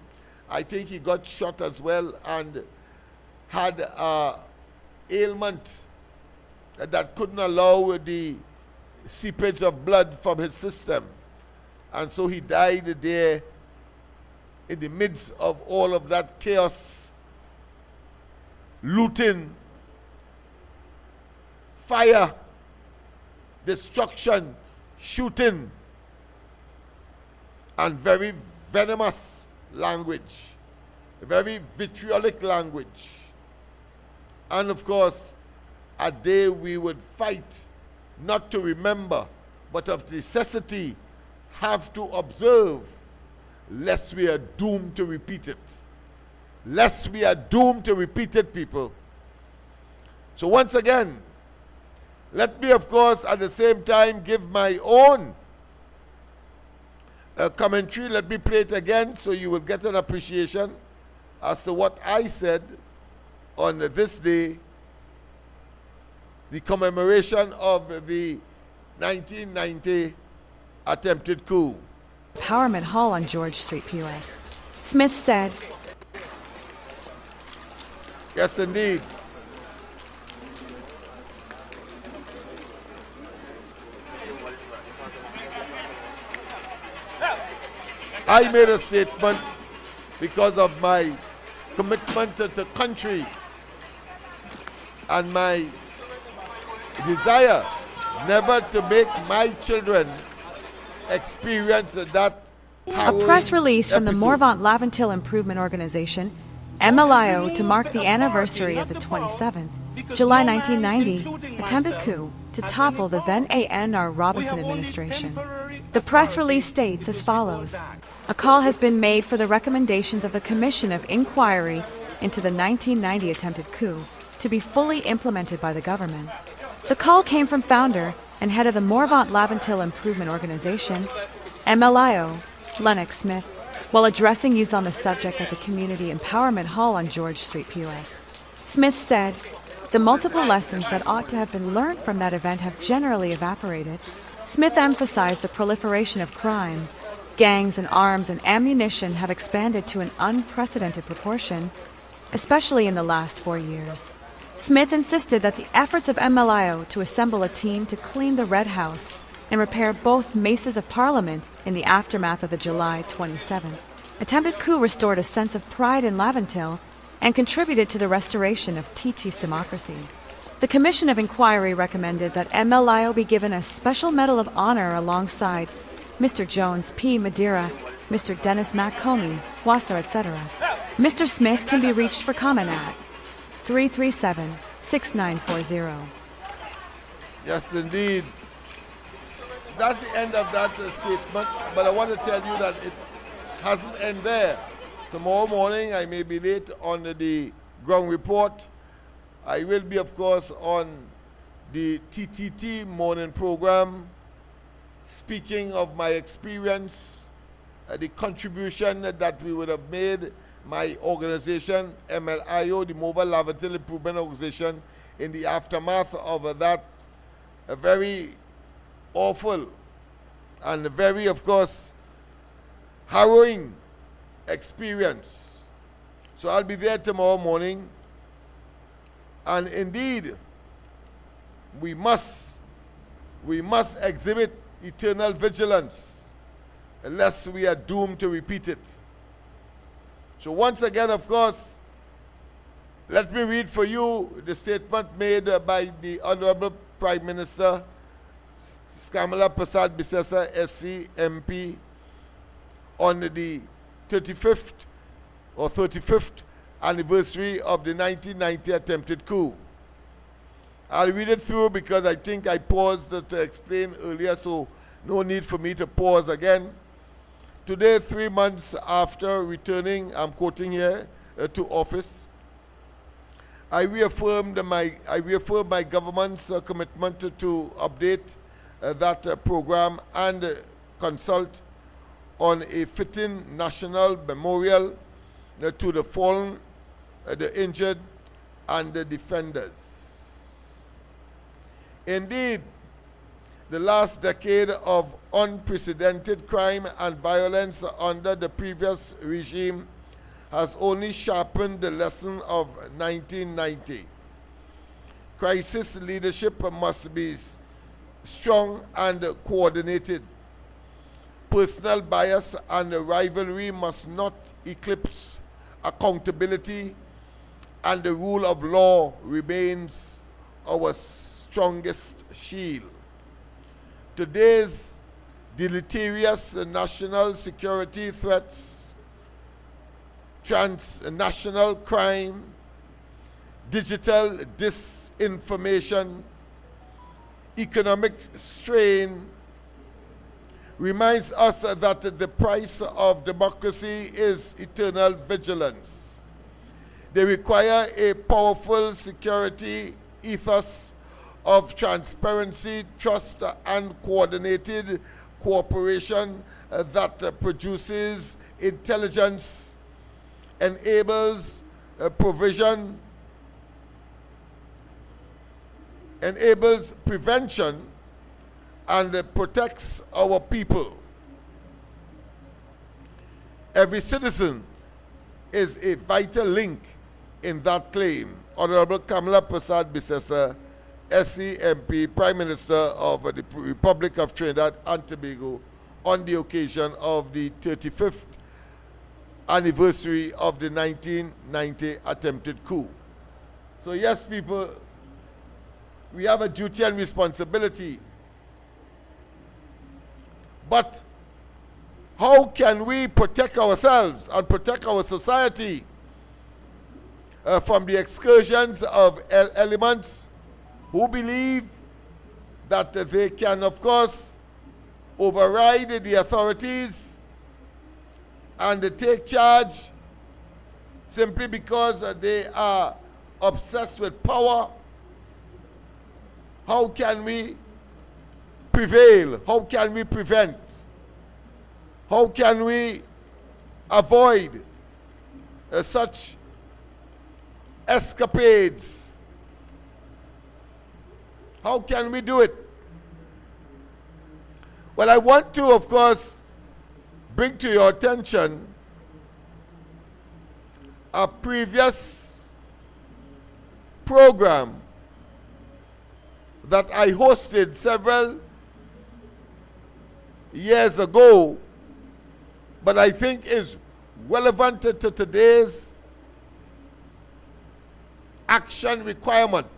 I think he got shot as well and had ailment that couldn't allow the seepage of blood from his system. And so he died there in the midst of all of that chaos, looting, fire, destruction, shooting. and very venomous language, very vitriolic language. And of course, a day we would fight not to remember, but of necessity have to observe, lest we are doomed to repeat it. Lest we are doomed to repeat it, people. So once again, let me, of course, at the same time give my own commentary. Let me play it again so you will get an appreciation as to what I said on this day, the commemoration of the 1990 attempted coup.
Empowerment Hall on George Street, POS. Smith said,
Yes, indeed. I made a statement because of my commitment to the country and my desire never to make my children experience that
a press release from the
episode.
Morvant Laventil Improvement Organization, MLIO, to mark the anniversary of the 27th, July 1990, attempted coup to topple the then A.N.R. Robinson administration. The press release states as follows: a call has been made for the recommendations of the Commission of Inquiry into the 1990 attempted coup to be fully implemented by the government. The call came from founder and head of the Morvant Laventil Improvement Organization, MLIO, Lennox Smith, while addressing youth on the subject at the Community Empowerment Hall on George Street, POS. Smith said, "The multiple lessons that ought to have been learned from that event have generally evaporated." Smith emphasized the proliferation of crime. Gangs and arms and ammunition have expanded to an unprecedented proportion, especially in the last 4 years. Smith insisted that the efforts of MLIO to assemble a team to clean the Red House and repair both maces of Parliament in the aftermath of the July 27th attempted coup restored a sense of pride in Laventil and contributed to the restoration of TT's democracy. The Commission of Inquiry recommended that MLIO be given a special Medal of Honor alongside Mr. Jones P. Madeira, Mr. Dennis McComey, Wasser, etc. Mr. Smith can be reached for comment at 337-6940.
Yes, indeed. That's the end of that statement, but I want to tell you that it hasn't ended there. Tomorrow morning, I may be late on the ground report. I will be, of course, on the TTT morning program, speaking of my experience, the contribution that we would have made, my organization, MLIO, the Mobile Laventil Improvement Organization, in the aftermath of that very awful and very, of course, harrowing experience. So I'll be there tomorrow morning. And indeed, we must exhibit eternal vigilance, lest we are doomed to repeat it. So once again, of course, let me read for you the statement made by the Honorable Prime Minister Skamala Prasad Bisesa, SC, MP, on the 35th anniversary of the 1990 attempted coup. I'll read it through because I think I paused to explain earlier, so no need for me to pause again. Today, 3 months after returning, I'm quoting here, to office, I reaffirmed my government's commitment to update that program and consult on a fitting national memorial to the fallen, the injured, and the defenders. Indeed, the last decade of unprecedented crime and violence under the previous regime has only sharpened the lesson of 1990. Crisis leadership must be strong and coordinated. Personal bias and rivalry must not eclipse accountability, and the rule of law remains our strongest shield. Today's deleterious national security threats, transnational crime, digital disinformation, economic strain, reminds us that the price of democracy is eternal vigilance. They require a powerful security ethos of transparency, trust, and coordinated cooperation that produces intelligence, enables provision, enables prevention, and protects our people. Every citizen is a vital link in that claim. Honorable Kamala Prasad Bissessa, SC MP, Prime Minister of the Republic of Trinidad and Tobago, on the occasion of the 35th anniversary of the 1990 attempted coup. So yes, people, we have a duty and responsibility. But how can we protect ourselves and protect our society from the excursions of elements who believe that they can, of course, override the authorities and take charge simply because they are obsessed with power? How can we prevail? How can we prevent? How can we avoid such escapades? How can we do it? Well, I want to, of course, bring to your attention a previous program that I hosted several years ago, but I think is relevant to today's action requirement.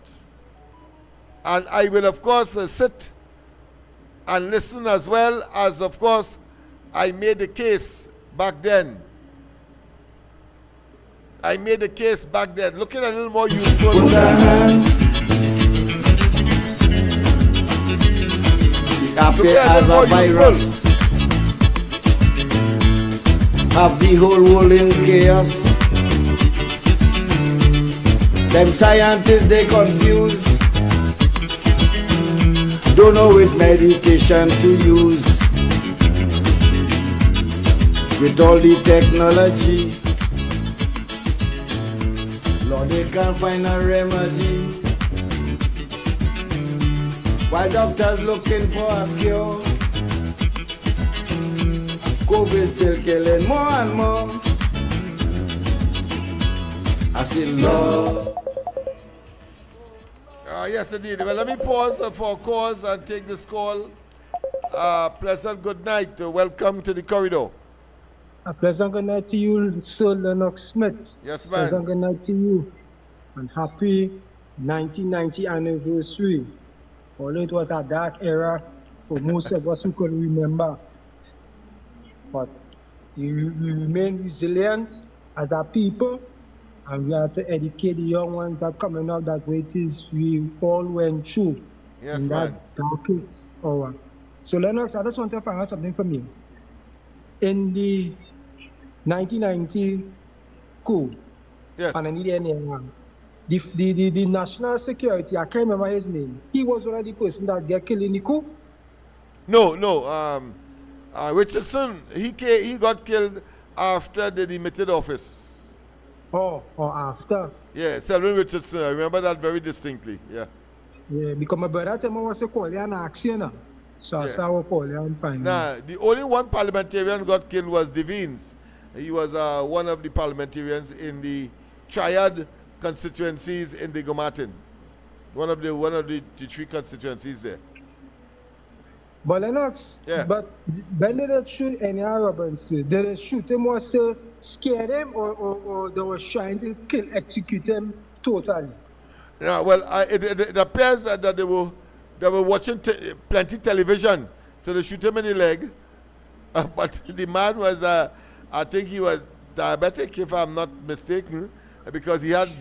And I will, of course, sit and listen, as well as, of course, I made the case back then. Looking a little more useful.
Appear as a virus, have the whole world in chaos. Them scientists, they confuse, don't know which medication to use. With all the technology, Lord, they can't find a remedy. While doctors looking for a cure, COVID still killing more and more. I say, Lord.
Yes, indeed. Well, let me pause for a cause and take this call. Pleasant good night. Welcome to the corridor.
A pleasant good night to you, Sir Lennox Smith.
Yes, man.
Pleasant good night to you. And happy 1990 anniversary. Although it was a dark era for most of us who could remember. But we remain resilient as a people, and we have to educate the young ones that coming up that way it is we all went through in that darkest hour. So Lennox, I just want to find out something from you. In the 1990 coup,
yes,
and I need any the national security, I can't remember his name. He was already the person that got killed in the coup?
No. Richardson, he got killed after they demitted office.
Oh, or after?
Yeah, Selwyn Richardson. I remember that very distinctly. Yeah.
Yeah, because my brother told me was a call an action. So I saw a call and find.
Nah, the only one parliamentarian got killed was Devines. He was one of the parliamentarians in the triad constituencies in the Gomartin. One of the three constituencies there.
But Lennox, but when did they shoot any Arabs? Did they shoot him was to scare them, or they were trying to execute him totally?
Yeah, well, it appears that they were watching plenty television So they shoot him in the leg. But the man was, I think he was diabetic, if I'm not mistaken, because he had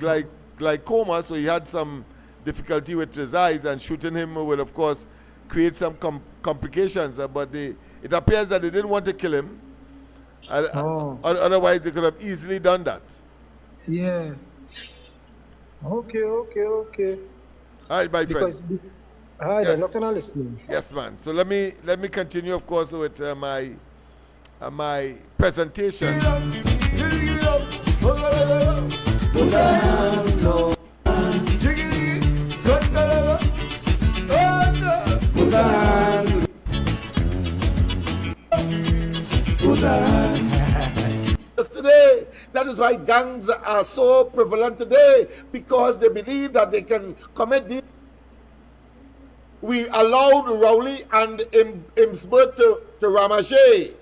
glaucoma, so he had some difficulty with his eyes, and shooting him would, of course, create some complications. But it appears that they didn't want to kill him. Otherwise, they could have easily done that.
Yeah. Okay.
All right, my friend.
All right,
Yes.
I'm not gonna listen.
Yes, man. So let me continue, of course, with my presentation. Today, that is why gangs are so prevalent today, because they believe that they can commit these. We allowed Rowley and Imsbert to Ramashe,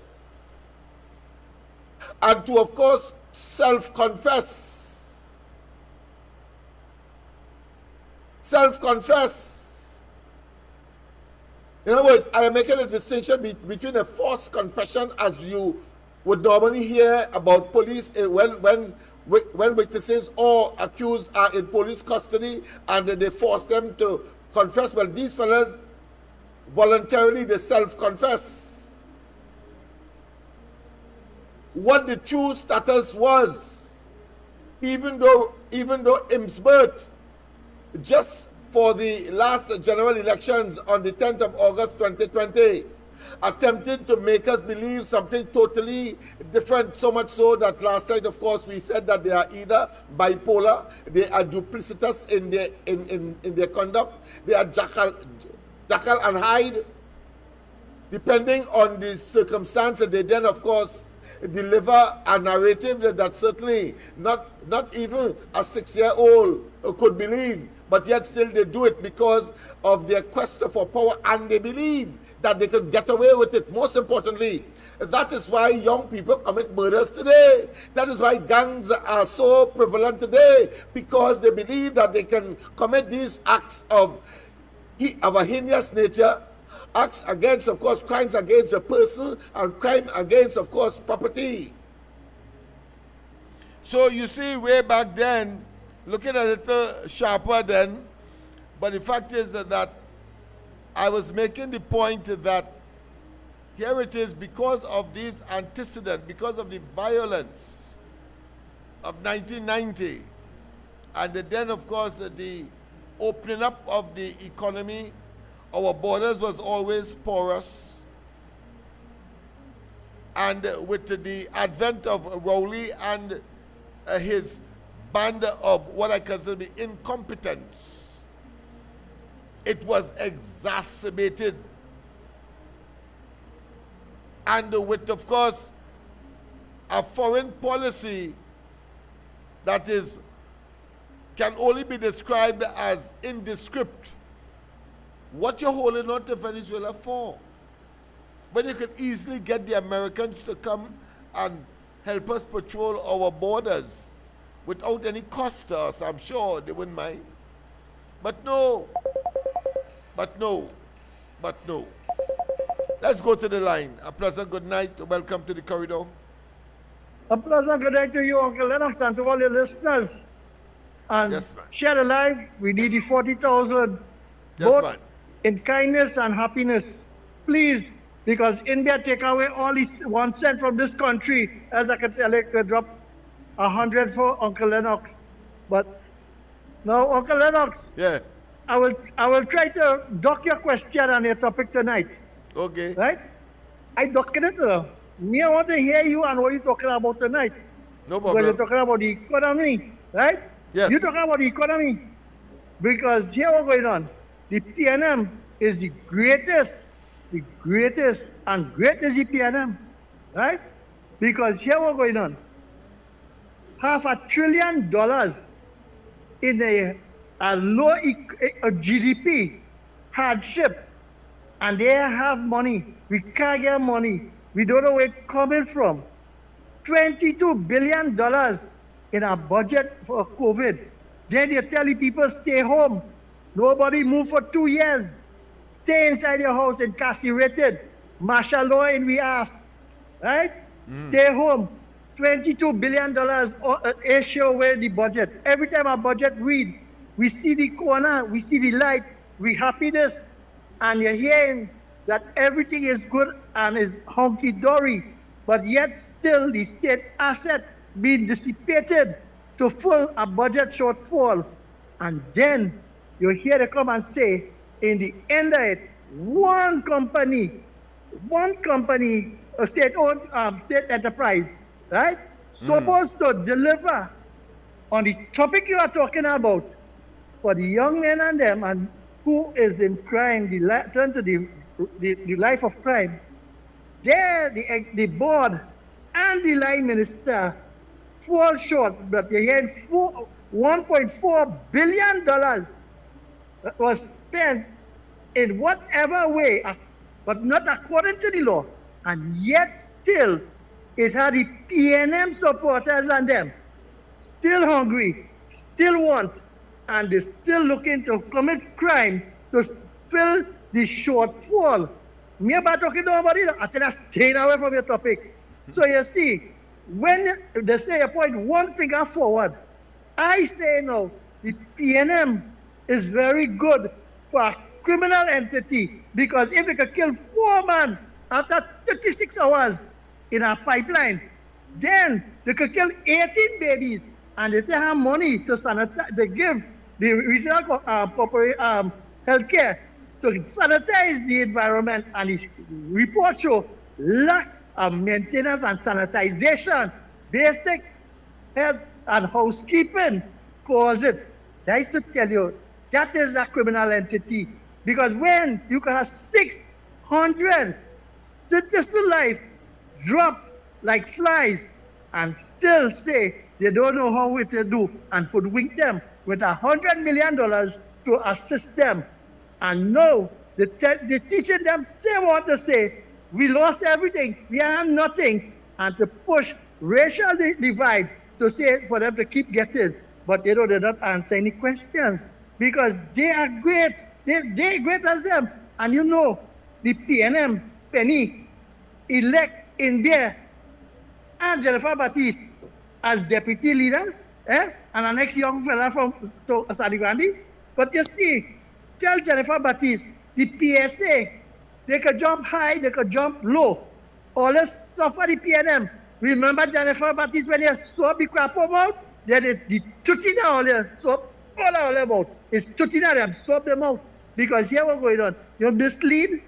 and to, of course, self-confess. In other words, I am making a distinction between a forced confession, as you would normally hear about police when witnesses or accused are in police custody and they force them to confess. Well, these fellas voluntarily, they self-confess. What the true status was, even though Imsbert, just for the last general elections on the 10th of August 2020, attempted to make us believe something totally different, so much so that last night, of course, we said that they are either bipolar, they are duplicitous in their conduct, they are Jekyll and Hyde, depending on the circumstance. And they then, of course, deliver a narrative that certainly not even a 6-year-old could believe, but yet still they do it because of their quest for power, and they believe that they can get away with it. Most importantly, that is why young people commit murders today. That is why gangs are so prevalent today, because they believe that they can commit these acts of a heinous nature, acts against, of course, crimes against the person, and crime against, of course, property. So you see, way back then, looking at it sharper then, but the fact is that I was making the point that here it is, because of these antecedents, because of the violence of 1990, and then, of course, the opening up of the economy. Our borders was always porous, and with the advent of Rowley and his band of what I consider to be incompetence, it was exacerbated. And with, of course, a foreign policy that can only be described as indescript. What you're holding on to Venezuela for? But you could easily get the Americans to come and help us patrol our borders without any cost to us. I'm sure they wouldn't mind. But no. Let's go to the line. A pleasant good night. Welcome to the corridor.
A pleasant good night to you, Uncle Lennox, and to all your listeners. And
yes, man.
Share the life. We need the 40,000.
Yes,
both
man.
in kindness and happiness. Please, because India take away all this 1 cent from this country. As I can tell, I could drop 100 for Uncle Lennox. But now, Uncle Lennox.
Yeah.
I will try to duck your question on your topic tonight.
Okay.
Right? I duck it. Me, I want to hear you and what you're talking about tonight.
No problem.
Because you're talking about the economy, right?
Yes.
You're talking about the economy. Because here what's going on. The PNM is the greatest, and great is the PNM, right? Because here what's going on. $500 billion in a low GDP hardship, and they have money. We can't get money. We don't know where it's coming from. $22 billion in our budget for COVID. Then you're telling people stay home. Nobody moved for 2 years. stay inside your house incarcerated, martial law in we ask, right? Stay home. $22 billion issue away the budget. Every time our budget read, we see the corner, we see the light, we happiness, and you're hearing that everything is good and is hunky-dory, but yet still the state asset being dissipated to fill a budget shortfall. And then you hear they come and say, in the end of it, one company, a state-owned state enterprise, right? Supposed to deliver on the topic you are talking about for the young men and them and who is in crime, turn to the life of crime. There, the board and the line minister fall short, but they had $1.4 billion that was spent in whatever way, but not according to the law. And yet still, it had the PNM supporters and them still hungry, still want, and they're still looking to commit crime to fill the shortfall. Me about talking to nobody, I tell you, stay away from your topic. So you see, when they say you point one finger forward, I say no, the PNM is very good for a criminal entity, because if they could kill 4 men after 36 hours in a pipeline, then they could kill 18 babies, and they have money to sanitize. They give the regional healthcare to sanitize the environment, and the report show lack of maintenance and sanitization, basic health and housekeeping cause it. I used to tell you, that is a criminal entity, because when you can have 600 citizen life drop like flies and still say they don't know how to do and hoodwink them with $100 million to assist them. And now they're teaching them same what to say. We lost everything, we have nothing, and to push racial divide to say for them to keep getting, but they don't answer any questions because they are great. They're great as them. And you know, the PNM, Penny, elect in there and Jennifer Baptiste as deputy leaders, and the next young fella from Sadi Grandi. But you see, tell Jennifer Baptiste, the PSA, they could jump high, they could jump low. All this stuff for the PNM. Remember Jennifer Baptiste when they saw the crap about? Then the tutina all there, so all about. It's tutina, they absorb them out. Because here what's going on. You mislead,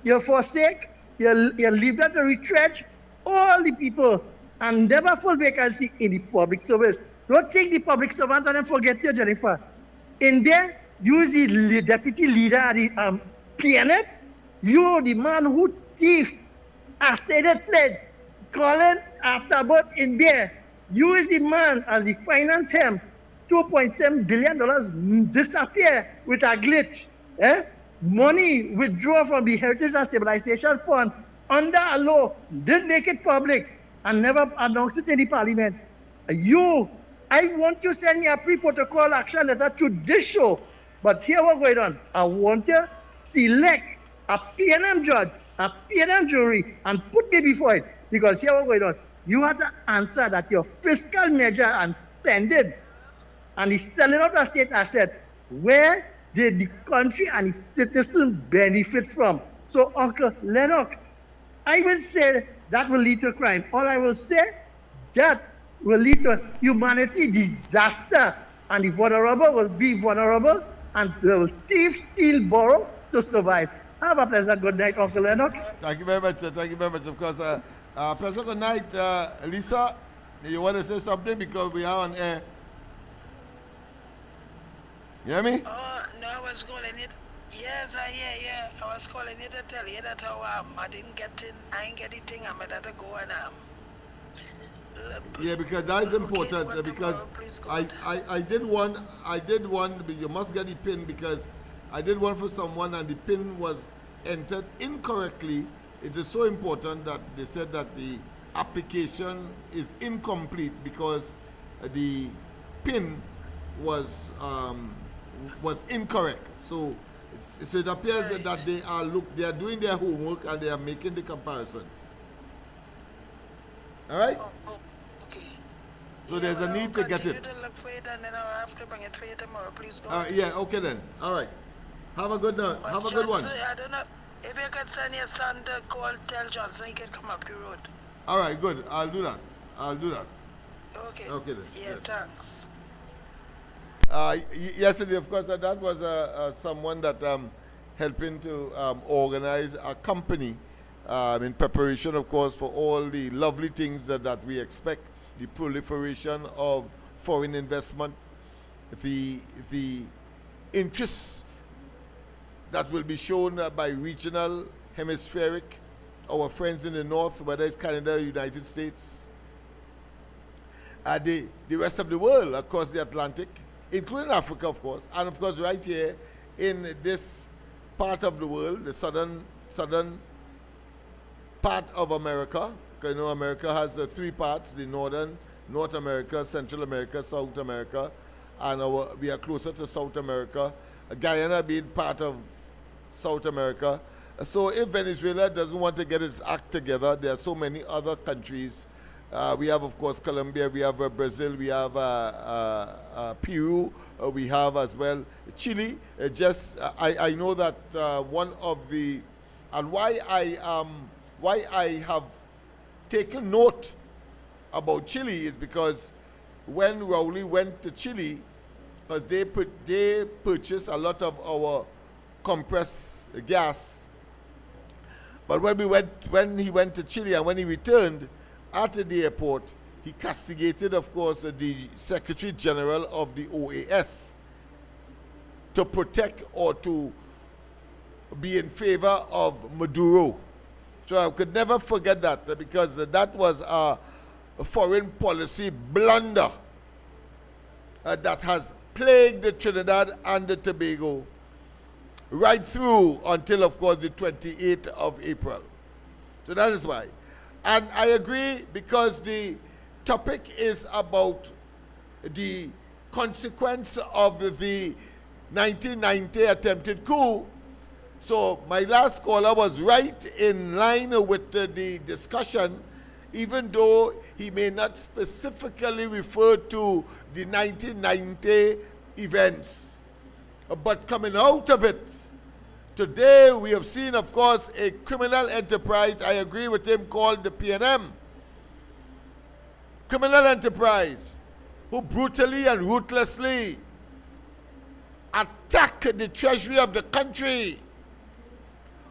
you forsake, you leave them to retrench all the people and never full vacancy in the public service. Don't think the public servant and then forget you, Jennifer. In there, you the deputy leader of the PNM, you the man who thief, assaided pledge, calling after about in there. You is the man as the finance him, $2.7 billion disappear with a glitch. Money withdraw from the Heritage and Stabilization Fund under a law, didn't make it public and never announced it in the parliament. I want to send me a pre-protocol action letter to this show, but here what's going on. I want to select a PNM judge, a PNM jury, and put me before it, because here what's going on. You have to answer that your fiscal measure and spending and the selling of the state asset, where did the country and its citizens benefit from? So, Uncle Lennox, I will say that will lead to crime. All I will say, that will lead to humanity disaster, and the vulnerable will be vulnerable, and they will thief, steal, borrow to survive. Have a pleasant good night, Uncle Lennox.
Thank you very much, sir. Thank you very much. Of course, pleasant good night, Lisa. Do you want to say something because we are on air? You hear me?
Oh, no, I was calling it. Yes, I hear you. I was calling you to tell you that I didn't get in. I ain't get the thing. I'm going to go and
yeah, because that is important. Okay, because I did one. You must get the pin because I did one for someone and the pin was entered incorrectly. It is so important that they said that the application is incomplete because the pin was incorrect. So So it appears that they are doing their homework and they are making the comparisons. All right?
Okay.
So there's a need to get it.
Look for it and then I'll have to bring it for you tomorrow. Please don't.
Yeah, okay then. All right. Have a good one. Have a good one.
I don't know. If you could send your son to call, tell Johnson he can come up the road.
All right, good. I'll do that.
Okay.
Okay then.
Yeah,
Yes.
thanks.
Yesterday, of course, that was someone that helping to organize a company in preparation, of course, for all the lovely things that we expect, the proliferation of foreign investment, the interests that will be shown by regional, hemispheric, our friends in the north, whether it's Canada, United States, the rest of the world across the Atlantic, including Africa, of course, and of course right here in this part of the world, the southern part of America. Because America has three parts: the North America, Central America, South America, and we are closer to South America. Guyana being part of South America. So if Venezuela doesn't want to get its act together, there are so many other countries. We have, of course, Colombia, we have Brazil, we have Peru, we have as well Chile. I know that one of the, and why I have taken note about Chile is because when Rowley went to Chile, because they purchased a lot of our compressed gas. But when he went to Chile and when he returned at the airport, he castigated, of course, the Secretary General of the OAS to protect or to be in favor of Maduro. So I could never forget that because that was a foreign policy blunder that has plagued the Trinidad and the Tobago right through until, of course, the 28th of April. So that is why. And I agree because the topic is about the consequence of the 1990 attempted coup. So my last caller was right in line with the discussion, even though he may not specifically refer to the 1990 events. But coming out of it, today we have seen, of course, a criminal enterprise, I agree with him, called the PNM. Criminal enterprise who brutally and ruthlessly attack the treasury of the country,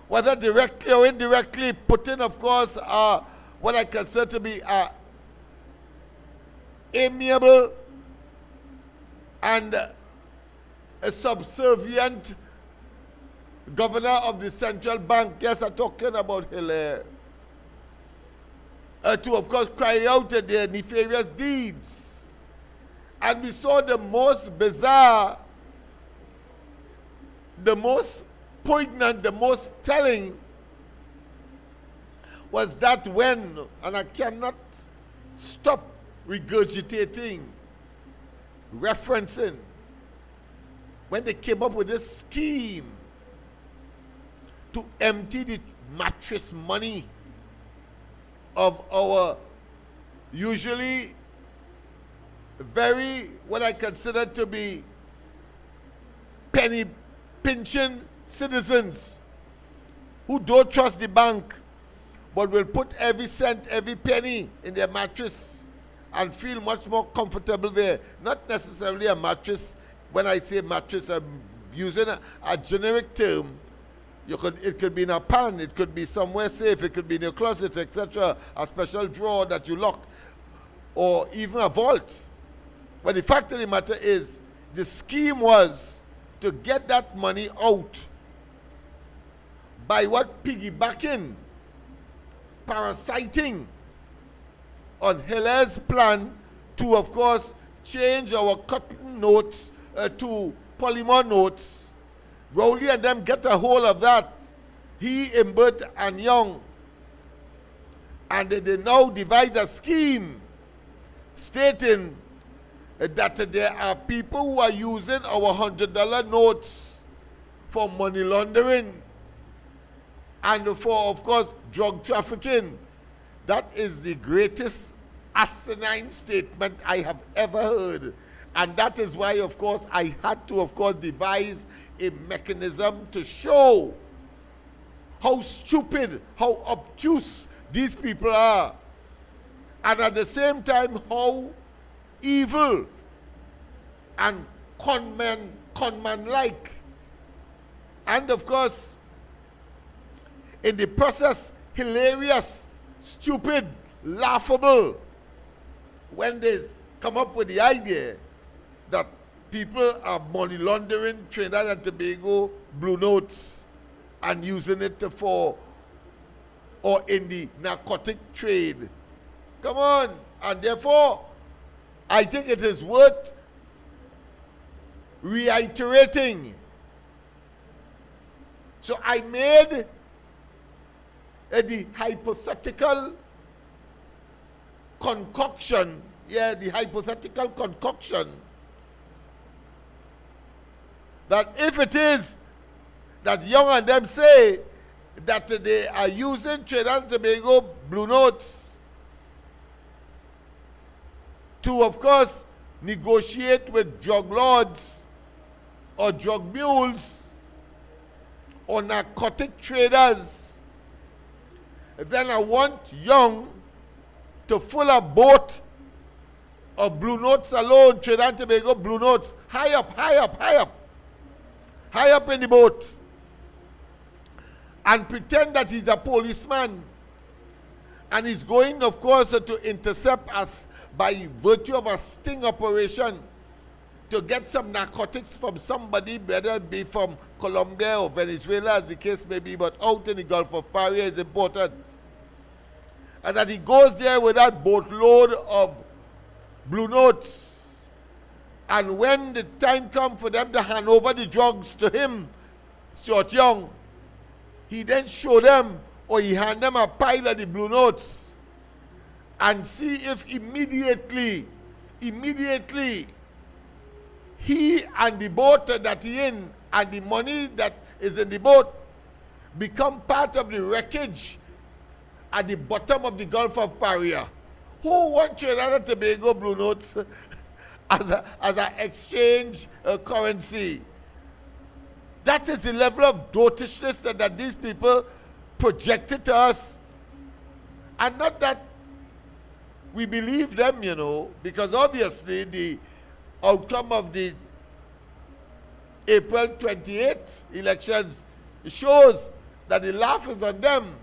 whether directly or indirectly, putting, of course, what I consider to be amiable and a subservient governor of the central bank. Yes, I'm talking about Hilaire. To, of course, cry out their nefarious deeds. And we saw the most bizarre, the most poignant, the most telling was that when, and I cannot stop regurgitating, referencing, when they came up with this scheme to empty the mattress money of our usually very, what I consider to be penny pinching citizens who don't trust the bank but will put every cent, every penny in their mattress and feel much more comfortable there. Not necessarily a mattress. When I say mattress, I'm using a generic term. It could be in a pan, it could be somewhere safe, it could be in your closet, etc. A special drawer that you lock, or even a vault. But the fact of the matter is, the scheme was to get that money out by what? Piggybacking, parasiting on Hilaire's plan to, of course, change our cotton notes to polymer notes. Rowley and them get a hold of that. He, Imbert, and Young. And they now devise a scheme stating that there are people who are using our $100 notes for money laundering, and for, of course, drug trafficking. That is the greatest asinine statement I have ever heard. And that is why, of course, I had to, of course, devise a mechanism to show how stupid, how obtuse these people are. And at the same time, how evil and conman-like. And of course, in the process, hilarious, stupid, laughable, when they come up with the idea that people are money laundering Trinidad and Tobago blue notes and using it for, or in the narcotic trade. Come on. And therefore, I think it is worth reiterating. So I made the hypothetical concoction, the hypothetical concoction, that if it is that Young and them say that they are using Trinidad and Tobago blue notes to, of course, negotiate with drug lords or drug mules or narcotic traders, then I want Young to fill a boat of blue notes alone, Trinidad and Tobago blue notes, high up in the boat, and pretend that he's a policeman, and he's going, of course, to intercept us by virtue of a sting operation to get some narcotics from somebody, whether it be from Colombia or Venezuela, as the case may be, but out in the Gulf of Paria is important. And that he goes there with that boatload of blue notes. And when the time comes for them to hand over the drugs to him, Stuart Young, he then show them, or he hand them a pile of the blue notes and see if immediately, he and the boat that he in and the money that is in the boat become part of the wreckage at the bottom of the Gulf of Paria. Who wants Trinidad and Tobago blue notes as an exchange currency? That is the level of dotishness that these people projected to us. And not that we believe them, you know, because obviously the outcome of the April 28th elections shows that the laugh is on them.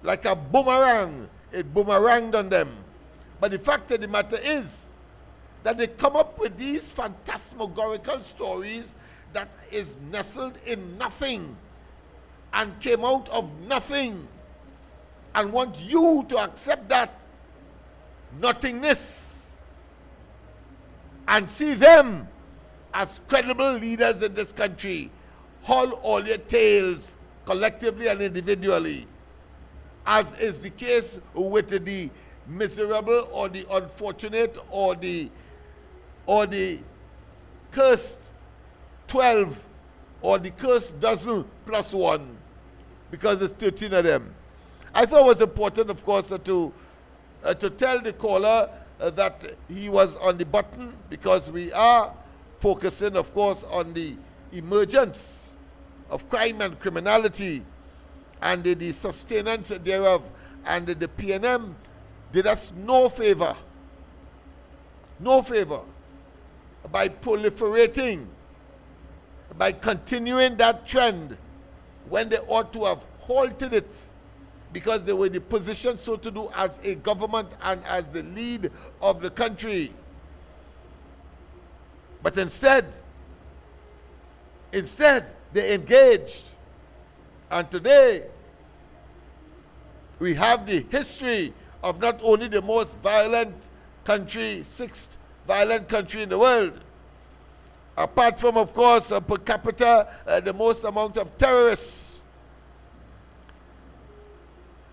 Like a boomerang, it boomeranged on them. But the fact of the matter is that they come up with these phantasmagorical stories that is nestled in nothing and came out of nothing, and want you to accept that nothingness and see them as credible leaders in this country. Haul all your tales collectively and individually, as is the case with the miserable or the unfortunate or the cursed 12 or the cursed dozen plus one, because there's 13 of them. I thought it was important, of course, to tell the caller that he was on the button, because we are focusing, of course, on the emergence of crime and criminality and the sustenance thereof. And the PNM did us no favor by proliferating, by continuing that trend when they ought to have halted it, because they were in the position so to do as a government and as the lead of the country. But instead they engaged. And today we have the history of not only the most violent country, sixth violent country in the world, apart from, of course, per capita, the most amount of terrorists.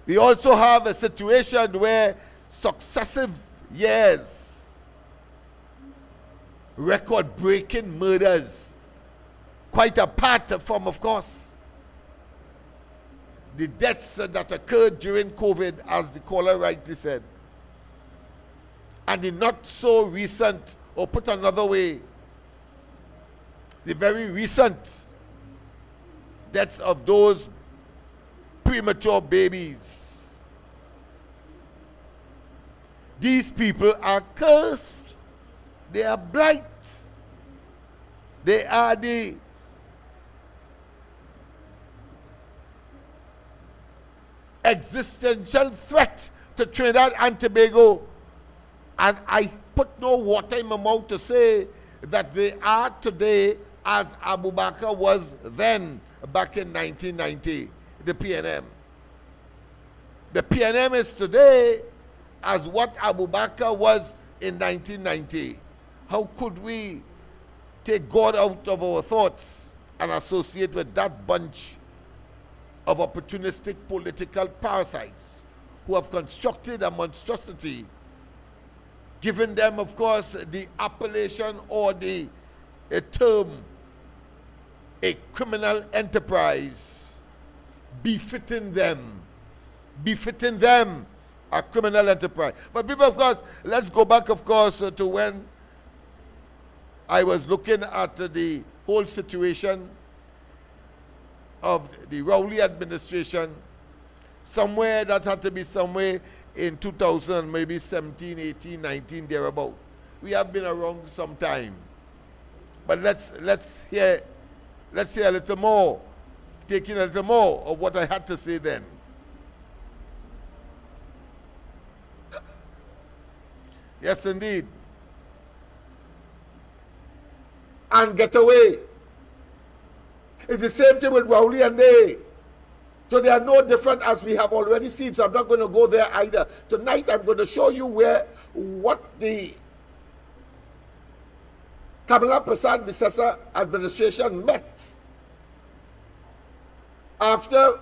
We also have a situation where successive years, record-breaking murders quite apart from, of course, the deaths that occurred during COVID, as the caller rightly said, and the not so recent, or put another way, the very recent deaths of those premature babies. These people are cursed. They are blight. They are the existential threat to Trinidad and Tobago. And I put no water in my mouth to say that they are today as Abu Bakr was then, back in 1990, the PNM. The PNM is today as what Abu Bakr was in 1990. How could we take God out of our thoughts and associate with that bunch of opportunistic political parasites who have constructed a monstrosity, giving them, of course, the appellation or the term, a criminal enterprise, befitting them, a criminal enterprise. But people, of course, let's go back, of course, to when I was looking at the whole situation of the Rowley administration. Somewhere that had to be somewhere in 2000, maybe 17, 18, 19, thereabout. We have been around some time. But let's hear a little more, taking a little more of what I had to say then. Yes, indeed. And get away. It's the same thing with Rowley and they. So they are no different, as we have already seen. So I'm not going to go there either. Tonight I'm going to show you what the Kamala Prasad Bisesa administration met after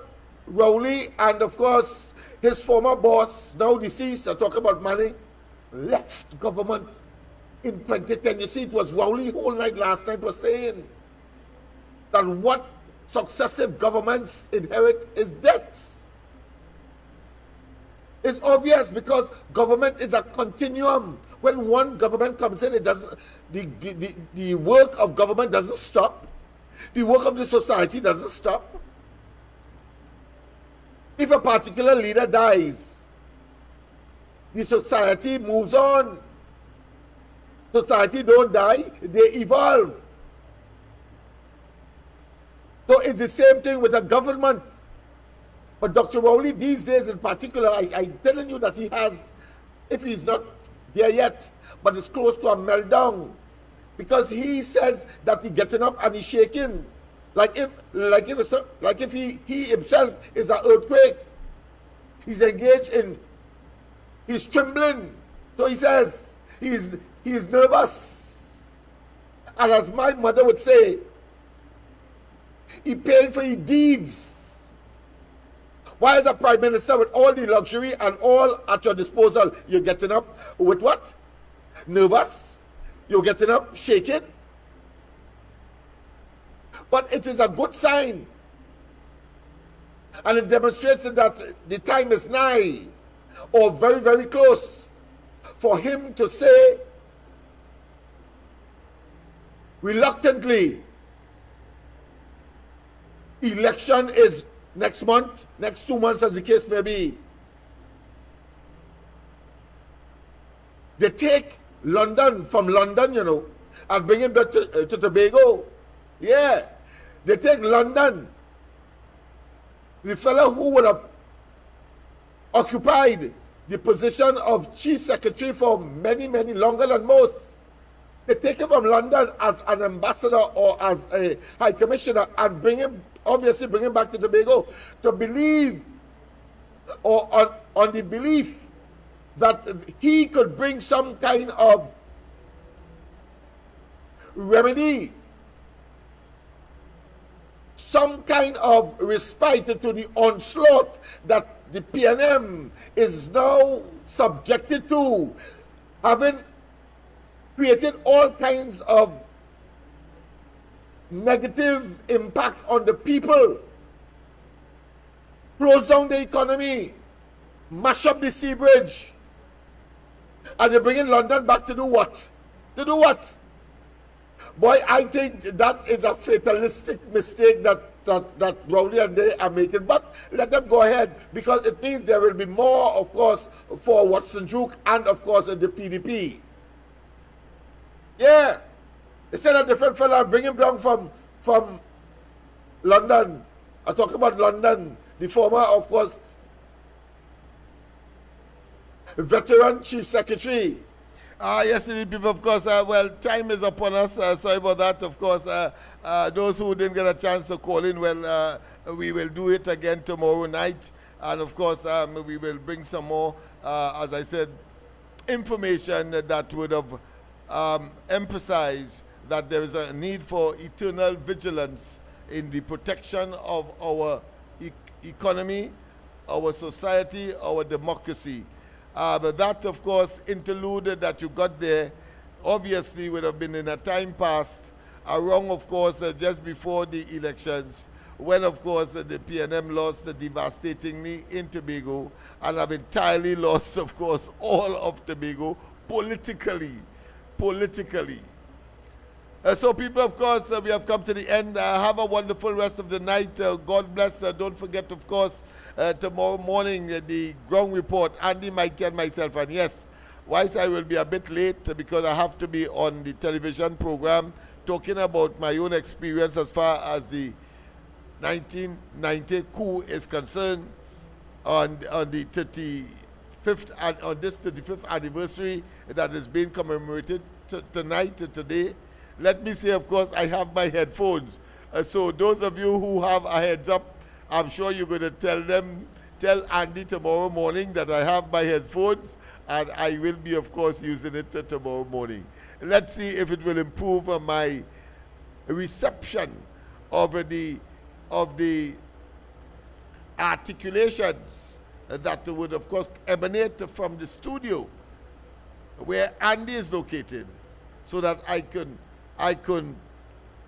Rowley and, of course, his former boss, now deceased, talking about money, left government in 2010. You see, it was Rowley whole night last night was saying that what successive governments inherit is debts. It's obvious because government is a continuum. When one government comes in, it doesn't. The work of government doesn't stop. The work of the society doesn't stop. If a particular leader dies, the society moves on. Society don't die, they evolve. So it's the same thing with a government. But Dr. Rowley, these days in particular, I'm telling you that he has, if he's not there yet, but it's close to a meltdown. Because he says that he's getting up and he's shaking. Like if he himself is an earthquake. He's engaged in, he's trembling. So he says, he's nervous. And as my mother would say, he paid for his deeds. Why is a prime minister with all the luxury and all at your disposal, you're getting up with what? Nervous? You're getting up shaking? But it is a good sign. And it demonstrates that the time is nigh, or very, very close, for him to say, reluctantly, election is next month, next 2 months, as the case may be. They take London from London, you know, and bring him back to Tobago. Yeah, they take London. The fellow who would have occupied the position of chief secretary for many, many, longer than most. They take him from London as an ambassador or as a high commissioner and bring him, obviously bring him back to Tobago to believe, or on the belief that he could bring some kind of remedy, some kind of respite to the onslaught that the PNM is now subjected to, having created all kinds of negative impact on the people, close down the economy, mash up the sea bridge, and they're bringing London back to do what? To do what? Boy, I think that is a fatalistic mistake that Rowley and they are making. But let them go ahead, because it means there will be more, of course, for Watson Duke and, of course, the PDP. Yeah. They send a different fella and bring him down from London. I talk about London, the former, of course, veteran chief secretary. Yes, indeed, people, of course. Well, time is upon us. Sorry about that, of course. Those who didn't get a chance to call in, well, we will do it again tomorrow night. And, of course, we will bring some more, as I said, information that would have emphasized that there is a need for eternal vigilance in the protection of our economy, our society, our democracy. But that, of course, interlude that you got there, obviously would have been in a time past, around, of course, just before the elections, when, of course, the PNM lost devastatingly in Tobago and have entirely lost, of course, all of Tobago politically. So people, of course, we have come to the end. Have a wonderful rest of the night. God bless. Don't forget, of course, tomorrow morning, the ground report, Andy, Mikey, and myself. And yes, whilst I will be a bit late because I have to be on the television program talking about my own experience as far as the 1990 coup is concerned on the 35th, on this 35th anniversary that is being commemorated tonight, today. Let me say, of course, I have my headphones. So those of you who have a heads up, I'm sure you're going to tell Andy tomorrow morning that I have my headphones, and I will be, of course, using it tomorrow morning. Let's see if it will improve my reception of the articulations that would, of course, emanate from the studio where Andy is located, so that I can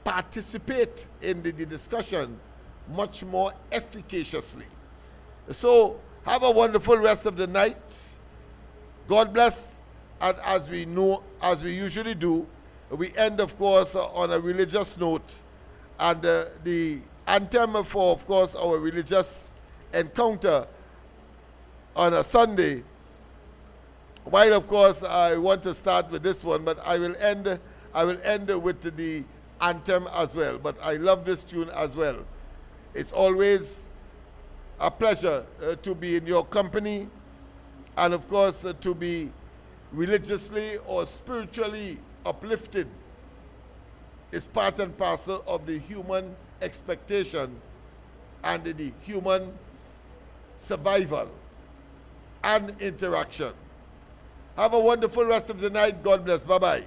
participate in the discussion much more efficaciously. So have a wonderful rest of the night. God bless. And as we know, as we usually do, we end, of course, on a religious note. And the anthem for, of course, our religious encounter on a Sunday, while, of course, I want to start with this one, but I will end with the anthem as well. But I love this tune as well. It's always a pleasure to be in your company, and of course to be religiously or spiritually uplifted is part and parcel of the human expectation and the human survival and interaction. Have a wonderful rest of the night. God bless. Bye-bye.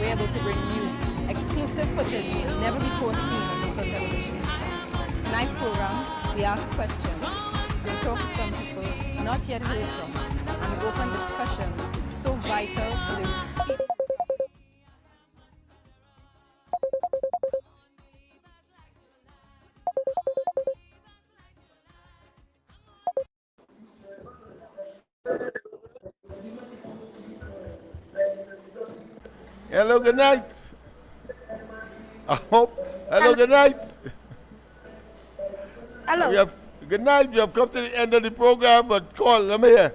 we're able to bring you exclusive footage never before seen on local television. Tonight's program, we ask questions, we talk to some people not yet heard from, and we open discussions so vital for the speed.
Hello, good night. I hope. Hello, good night.
Hello.
Good night. You have come to the end of the program, but call. Let me hear.